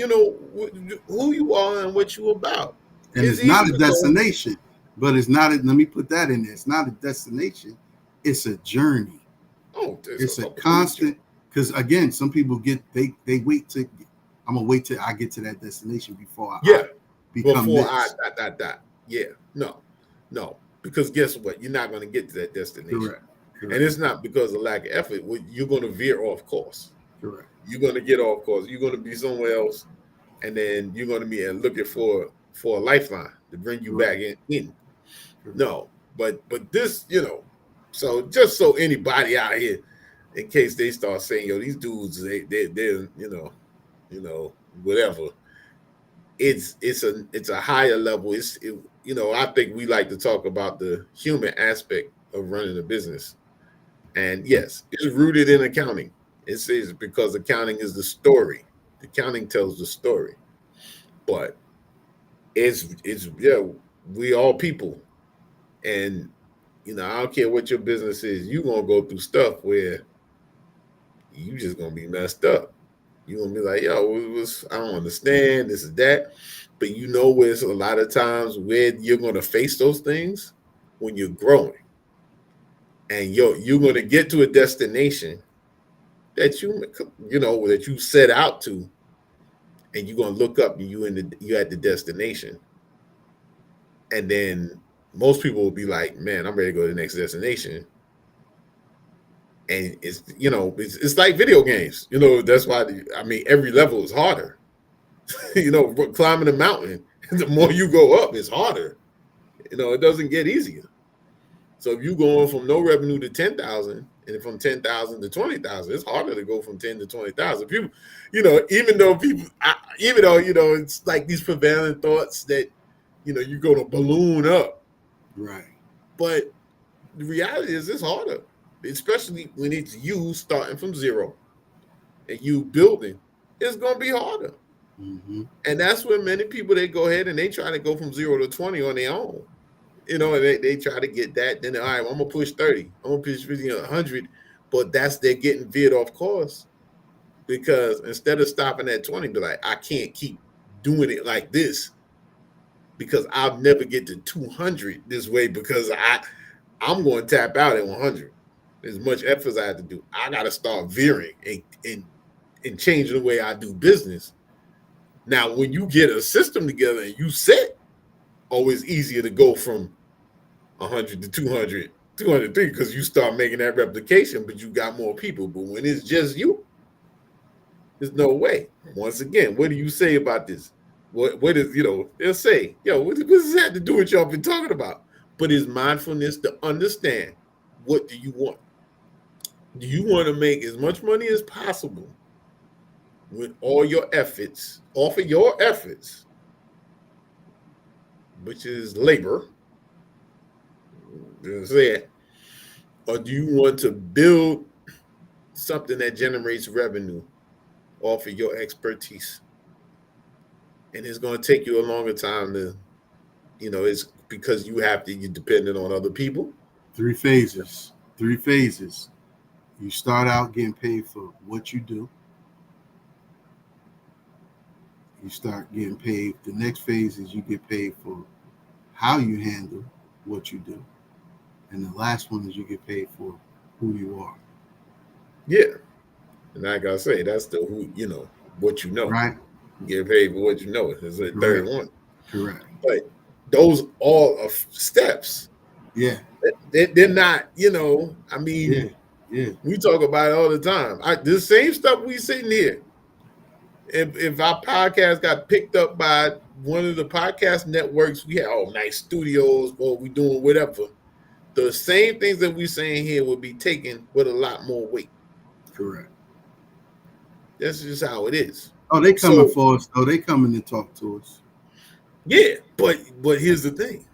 A: who you are and what you're about.
B: And
A: It's
B: it's
A: easy
B: not a
A: to go.
B: destination, but it's not. Let me put that in there. It's not a destination. It's a journey.
A: Oh, there's
B: It's a
A: a whole journey.
B: constant. Because again, some people they wait to. I'm gonna wait till I get to that destination before I
A: Yeah,
B: become
A: before I
B: this.
A: dot. Yeah, no, because guess what? You're not going to get to that destination,
B: Correct.
A: and
B: Correct.
A: it's not because of lack of effort. You're going to veer off course.
B: Correct.
A: You're going to get off course. You're going to be somewhere else, and then you're going to be looking for a lifeline to bring you
B: Correct.
A: back in.
B: Correct.
A: No, but this, so just so anybody out here, in case they start saying, yo, these dudes, they're whatever. It's a higher level. I think we like to talk about the human aspect of running a business. And yes, it's rooted in accounting. It says because accounting is the story. Accounting tells the story. But it's yeah, we all people. And I don't care what your business is, you're gonna go through stuff where you just gonna be messed up. You're gonna be like, yo, I don't understand, this is that. But where it's a lot of times where you're gonna face those things when you're growing. And you're gonna get to a destination that that you set out to, and you're gonna look up and you at the destination. And then most people will be like, man, I'm ready to go to the next destination. And it's like video games. That's why every level is harder. Climbing a mountain, the more you go up, it's harder. It doesn't get easier. So if you're going from no revenue to 10,000, and from 10,000 to 20,000, it's harder to go from 10 to 20,000. People, even though it's like these prevailing thoughts that you're going to balloon up,
B: Right.
A: but the reality is it's harder, especially when it's you starting from zero and you building. It's going to be harder.
B: Mm-hmm.
A: And that's when many people, they go ahead and they try to go from 0 to 20 on their own. And they try to get that. Then, all right, well, I'm going to push 30. I'm going to push 50, 100. But they're getting veered off course because instead of stopping at 20, be like, I can't keep doing it like this because I'll never get to 200 this way because I'm going to tap out at 100. As much effort as I have to do, I got to start veering and changing the way I do business. Now, when you get a system together and you set, it's easier to go from 100 to 200, 203 because you start making that replication, but you got more people. But when it's just you, there's no way. Once again, what do you say about this? What is, they'll say, yo, what does this have to do with y'all been talking about? But it's mindfulness to understand, what do you want? Do you want to make as much money as possible with all your efforts, off of your efforts, which is labor, say it, or do you want to build something that generates revenue off of your expertise? And it's going to take you a longer time to, it's because you're dependent on other people.
B: Three phases. Three phases. You start out getting paid for what you do. You start getting paid. The next phase is you get paid for how you handle what you do. And the last one is you get paid for who you are.
A: Yeah. And like I say, that's the what you know.
B: Right?
A: You get paid for what you know. It's the third one.
B: Correct.
A: But those all are steps.
B: Yeah,
A: They're not, I mean,
B: yeah, yeah.
A: we talk about it all the time. The same stuff we sitting here. If our podcast got picked up by one of the podcast networks, we had nice studios, or we doing whatever. The same things that we saying here would be taken with a lot more weight.
B: Correct.
A: That's just how it is.
B: Oh, they coming
A: So
B: for us though. They coming to talk to us.
A: yeah, but here's the thing.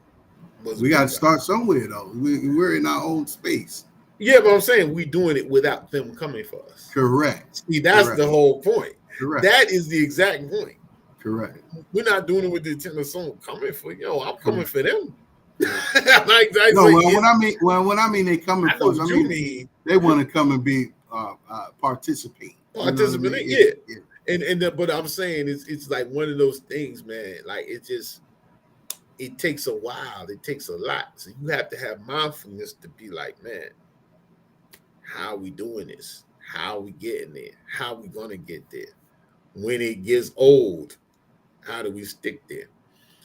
B: We got to start somewhere though. We're in our own space.
A: Yeah, but I'm saying we doing it without them coming for us.
B: Correct.
A: See, that's
B: Correct.
A: the whole point.
B: Correct.
A: That is the exact point.
B: Correct.
A: We're not doing it with the intent of someone coming for I'm coming
B: Correct.
A: for them.
B: No, when I mean they coming for us, I mean they want to come and be participate.
A: Participate,
B: You know what I mean?
A: yeah. But I'm saying it's like one of those things, man. Like it takes a while. It takes a lot. So you have to have mindfulness to be like, man, how are we doing this? How are we getting there? How are we gonna get there? When it gets old, how do we stick there?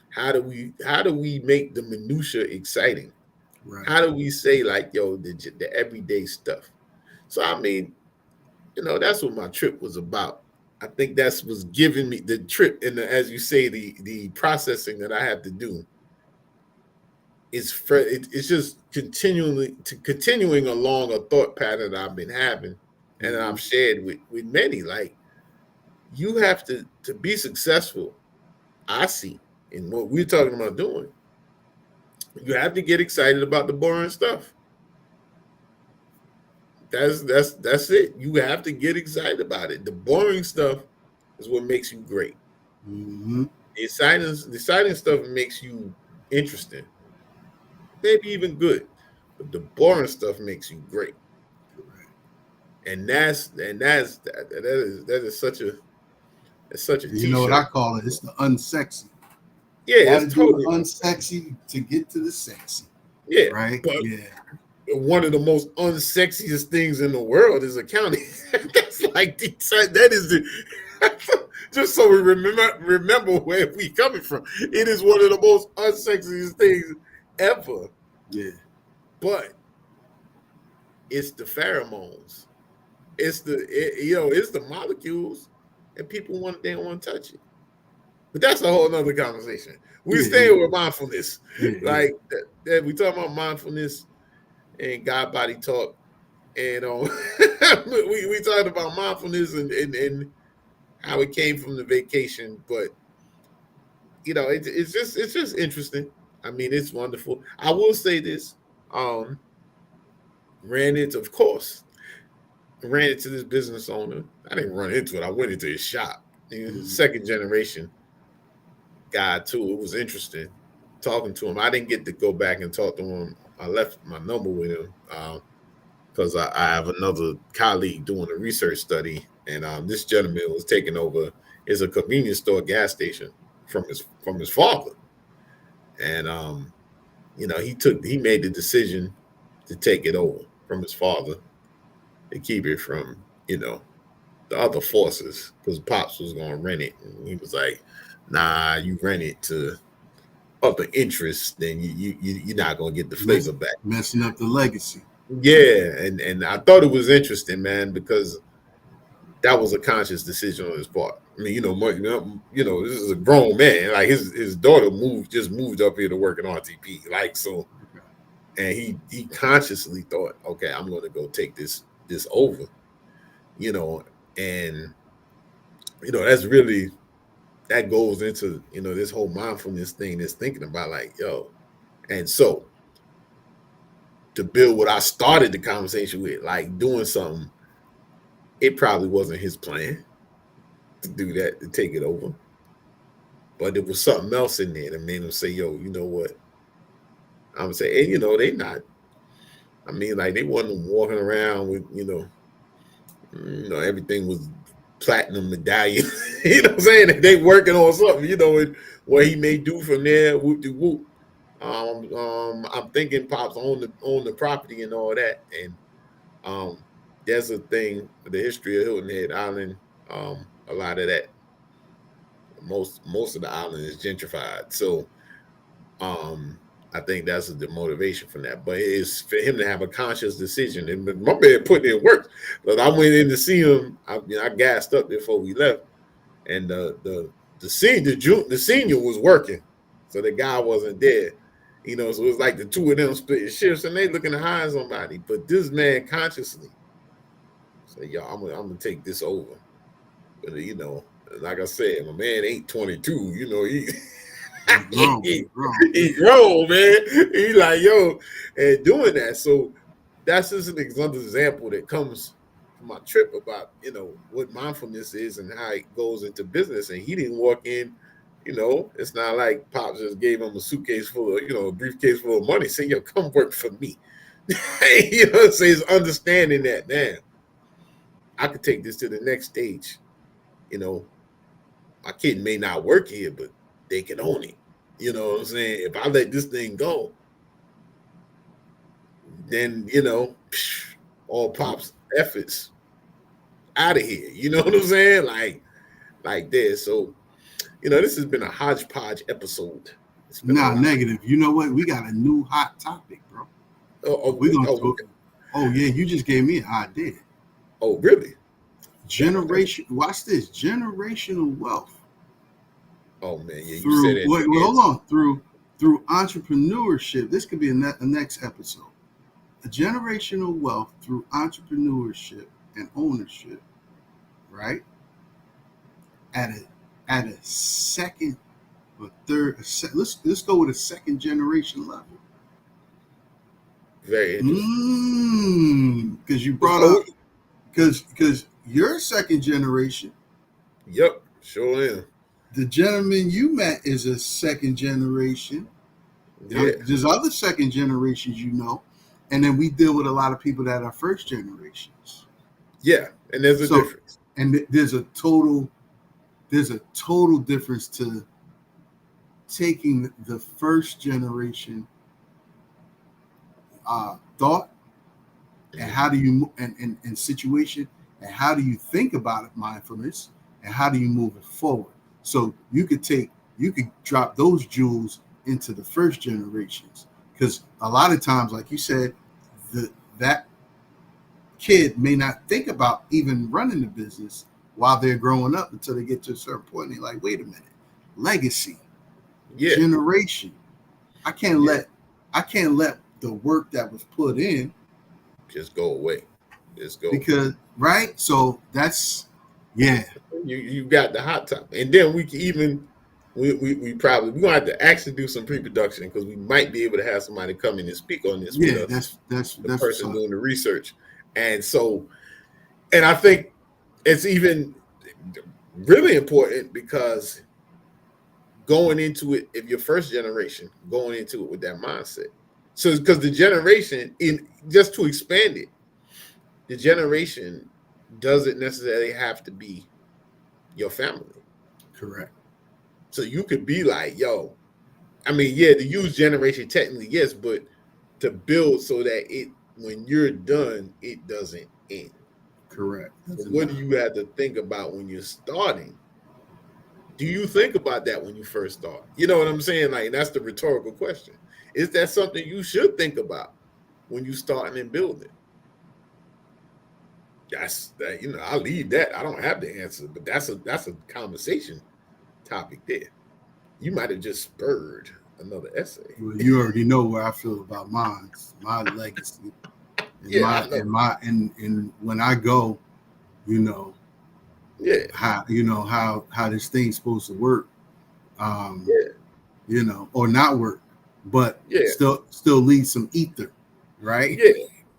A: How do we make the minutia exciting?
B: Right.
A: How do we say like, yo, the everyday stuff? So I mean, that's what my trip was about. I think that's what's giving me the trip, and as you say, the processing that I have to do. It's just continuing along a thought pattern that I've been having, and I've shared with many. Like, you have to be successful. I see in what we're talking about doing. You have to get excited about the boring stuff. That's it. You have to get excited about it. The boring stuff is what makes you great.
B: Mm-hmm.
A: The exciting stuff makes you interesting, maybe even good, but the boring stuff makes you great.
B: Correct.
A: And that is such a
B: You know what
A: t-shirt.
B: I call it? It's the unsexy.
A: Yeah,
B: Got to
A: it's
B: do
A: totally
B: the unsexy to get to the sexy.
A: yeah.
B: Right?
A: But
B: Yeah.
A: one of the most unsexiest things in the world is accounting. That's like that is the just so we remember where we coming from. It is one of the most unsexiest things ever.
B: Yeah.
A: But it's the pheromones. It's the molecules, and they don't want to touch it. But that's a whole nother conversation. We stay with mindfulness. Like that we talk about mindfulness and God body talk. And we talked about mindfulness and how it came from the vacation. But it's just interesting. I mean, it's wonderful. I will say this. Ran into this business owner. I didn't run into it. I went into his shop. Second generation guy too. It was interesting talking to him. I didn't get to go back and talk to him. I left my number with him because I have another colleague doing a research study, and this gentleman was taking over is a convenience store gas station from his father, and he made the decision to take it over from his father to keep it from the other forces because Pops was going to rent it, and he was like, "Nah, you rent it to other interests, then you're not going to get the flavor back."
B: Messing up the legacy.
A: Yeah, and I thought it was interesting, man, because that was a conscious decision on his part. I mean, this is a grown man. Like his daughter just moved up here to work at RTP, like so, and he consciously thought, okay, I'm going to go take this over, and that's really that goes into this whole mindfulness thing. That's thinking about like, yo, and so to build what I started the conversation with, like doing something, it probably wasn't his plan to do that, to take it over. But there was something else in there that made him say, yo, you know what? I'm gonna say, and they not, I mean, like they wasn't walking around with, everything was platinum medallion. You know what I'm saying? They working on something, and what he may do from there, whoop de whoop. I'm thinking Pops own the property and all that. And there's a thing, the history of Hilton Head Island, a lot of that. Most of the island is gentrified. So I think that's the motivation from that. But it's for him to have a conscious decision. And my man put in work. But I went in to see him. I gassed up before we left, and the senior was working, so the guy wasn't there. So it's like the two of them splitting shifts, and they looking to hire somebody. But this man consciously said, "Yo, I'm gonna take this over." But like I said, my man ain't 22.
B: He grown.
A: He grown, man. He like, yo, and doing that. So that's just an example that comes from my trip about, what mindfulness is and how it goes into business. And he didn't walk in, it's not like Pops just gave him a suitcase full of, a briefcase full of money, say, yo, come work for me. So he's understanding that, damn, I could take this to the next stage. My kid may not work here, but they can own it. You know what I'm saying? If I let this thing go, then all Pop's efforts out of here. You know what I'm saying? Like this. So, this has been a hodgepodge episode.
B: Negative. You know what? We got a new hot topic, bro. We're gonna talk. Oh yeah, you just gave me an idea.
A: Oh really?
B: Watch this. Generational wealth.
A: Oh man, yeah. You said it.
B: Wait, hold on. Through entrepreneurship. This could be a next episode. A generational wealth through entrepreneurship and ownership, right? At a second or third. Let's go with a second generation level.
A: Very interesting.
B: Because you brought up because you're second generation.
A: Yep, sure am.
B: The gentleman you met is a second generation.
A: Yeah.
B: There's other second generations, and then we deal with a lot of people that are first generations.
A: Yeah, and there's a difference.
B: And there's a total difference to taking the first generation thought and how do you and situation and how do you think about it, mindfulness, and how do you move it forward. So you could drop those jewels into the first generations, because a lot of times, like you said, that kid may not think about even running the business while they're growing up until they get to a certain point. And they're like, wait a minute, legacy, generation. I can't let the work that was put in
A: just go away.
B: Because right. So that's
A: You got the hot top, and then we can even we're gonna have to actually do some pre-production, because we might be able to have somebody come in and speak on this.
B: Yeah,
A: with us,
B: that's
A: the person doing the research, and I think it's even really important because going into it, if you're first generation, going into it with that mindset. So because the generation, just to expand it, the generation doesn't necessarily have to be your family.
B: Correct.
A: So you could be like, yo, I mean, yeah, the use generation technically, yes, but to build so that when you're done, it doesn't end.
B: Correct.
A: So what do you have to think about when you're starting? Do you think about that when you first start? You know what I'm saying? Like, that's the rhetorical question. Is that something you should think about when you're starting and building? That's that. I'll leave that. I don't have the answer, but that's a conversation topic there. You might have just spurred another essay.
B: Well, you already know where I feel about my legacy. And when I go, how this thing's supposed to work, or not work, but still leave some ether, right?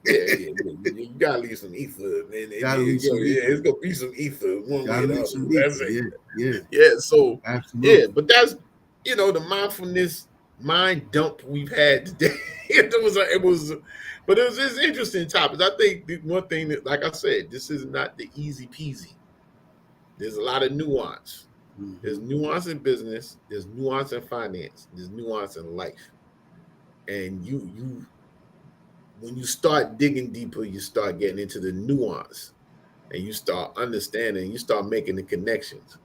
A: You gotta leave some ether, man. It's gonna be some ether one way or another. Yeah. So absolutely. Yeah, but that's the mindfulness mind dump we've had today. It was this interesting topic. I think the one thing that, like I said, this is not the easy peasy. There's a lot of nuance. Mm-hmm. There's nuance in business. There's nuance in finance. There's nuance in life. And you when you start digging deeper, you start getting into the nuance, and you start understanding. You start making the connections,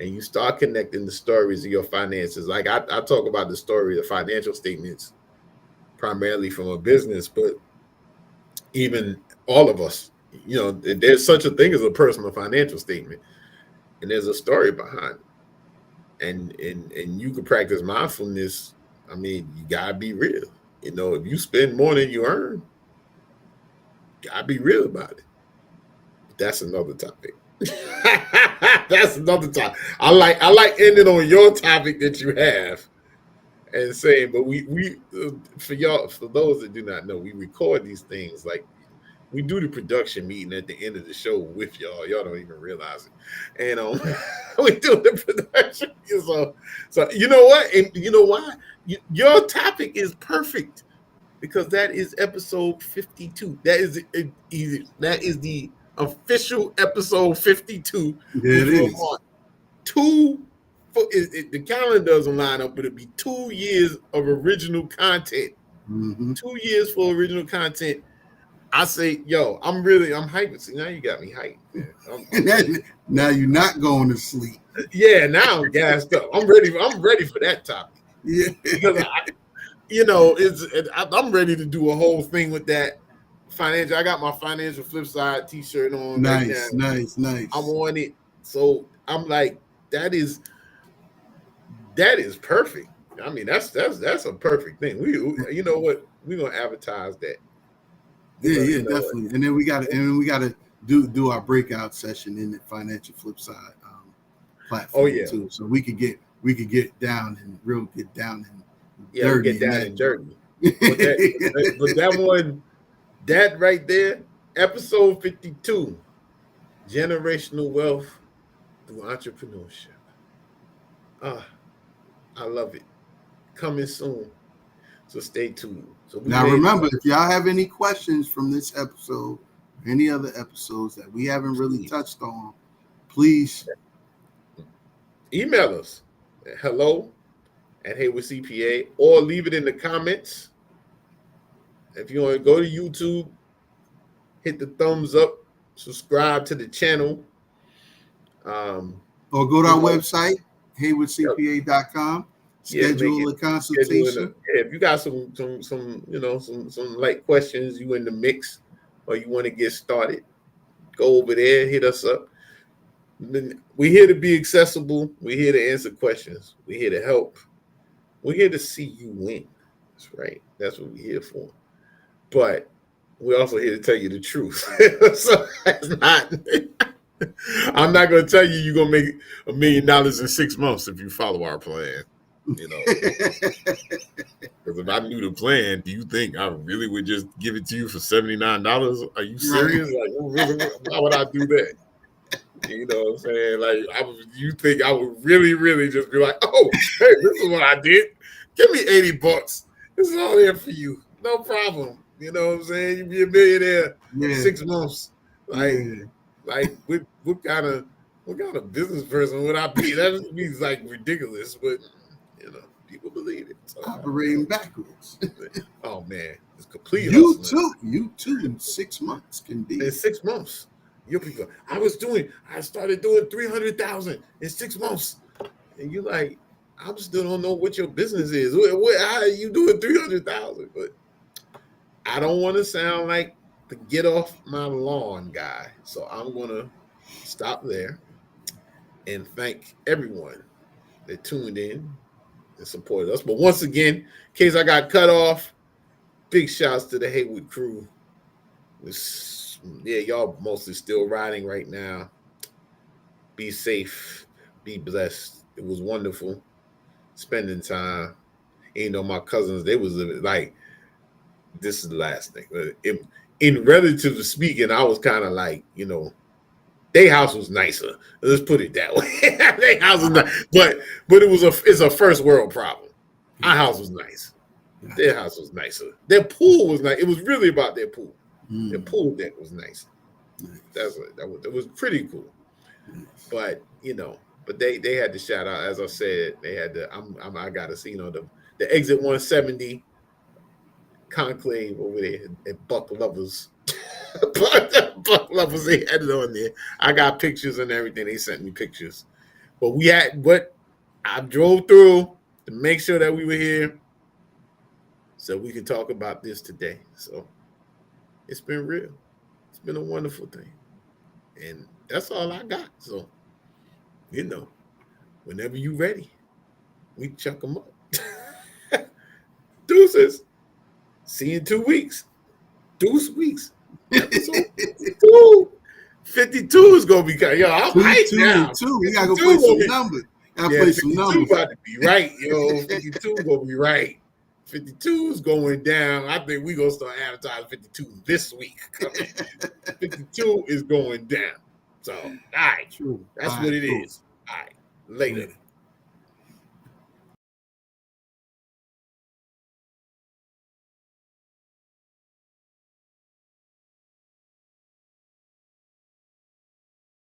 A: and you start connecting the stories of your finances. Like I talk about the story of financial statements primarily from a business, but even all of us, there's such a thing as a personal financial statement, and there's a story behind it. And you can practice mindfulness. I mean, you gotta be real. If you spend more than you earn, gotta be real about it. But that's another topic. That's another topic. I like ending on your topic that you have and saying, but we for y'all, for those that do not know, we record these things. Like, we do the production meeting at the end of the show with y'all. Y'all don't even realize it. And we do the production. So you know what? And you know why? Your topic is perfect, because that is episode 52. That is the official episode 52.
B: There it is.
A: The calendar doesn't line up, but it'd be 2 years of original content.
B: Mm-hmm.
A: 2 years for original content. I say, yo, I'm hyped. See, now you got me hyped.
B: Now you're not going to sleep.
A: Yeah, now I'm gassed up. I'm ready for that topic.
B: Yeah,
A: because I'm ready to do a whole thing with that financial. I got my financial flip side T-shirt on.
B: Nice.
A: I'm on it, so I'm like, that is perfect. I mean, that's a perfect thing. You know what? We're gonna advertise that.
B: Yeah, definitely. And then we got to do our breakout session in the financial flip side platform too. So we could get down and get down and dirty.
A: Get down and dirty. But that one, that right there, episode 52, generational wealth through entrepreneurship. I love it. Coming soon. So stay tuned. So
B: now remember, if y'all have any questions from this episode, or any other episodes that we haven't really touched on, please
A: email us at hello@HaywardCPA, or leave it in the comments. If you want to go to YouTube, hit the thumbs up, subscribe to the channel.
B: Or go to our website, haywardcpa.com. Schedule a consultation.
A: If you got some light questions, you in the mix, or you want to get started, go over there, hit us up. We're here to be accessible. We're here to answer questions. We're here to help. We're here to see you win. That's right. That's what we're here for. But we're also here to tell you the truth. So that's not. I'm not going to tell you you're going to make $1 million in 6 months if you follow our plan. Because if I knew the plan, do you think I really would just give it to you for $79? Are you serious? Like, why would I do that? You know what I'm saying? Like, you think I would really, really just be like, oh, hey, this is what I did. Give me $80. This is all there for you. No problem. You know what I'm saying? You be a millionaire in 6 months. Like what kind of business person would I be? That means like ridiculous, but people believe it. So,
B: operating backwards.
A: Oh man, it's complete.
B: You too in 6 months can be.
A: In 6 months. Your people. I started doing 300,000 in 6 months. And you're like, I still don't know what your business is. How are you doing 300,000? But I don't want to sound like the get off my lawn guy. So I'm gonna stop there and thank everyone that tuned in and supported us. But once again, in case I got cut off, big shouts to the Haywood crew. Y'all mostly still riding right now. Be safe, be blessed. It was wonderful spending time. My cousins, they was like, this is the last thing. In relative speaking, I was kind of like, their house was nicer. Let's put it that way. Their house was nice, but it's a first world problem. Our house was nice. Their house was nicer. Their pool was nice. It was really about their pool. Their pool deck was nice. That was pretty cool. But they had to shout out, as I said, they had to. I got to see the exit 170 conclave over there at Buck Lovers. Buck Lovers, they had it on there. I got pictures and everything. They sent me pictures. But I drove through to make sure that we were here. so we can talk about this today. So it's been real. It's been a wonderful thing. And that's all I got. So, you know, whenever you ready, we chuck them up. Deuces. See you in 2 weeks. Deuce weeks. Episode 52. 52 is gonna be kind. Yo, I'm hyped now.
B: Two. We gotta go
A: 52
B: play some
A: gonna be,
B: numbers. Gotta
A: yeah,
B: play some
A: 52
B: numbers.
A: about to be right, yo. 52 gonna be right. 52 is going down. I think we gonna start advertising 52 this week. 52 is going down. So, all right.
B: True.
A: That's
B: All
A: what
B: right,
A: it
B: cool.
A: is. All right. Later.
B: Later.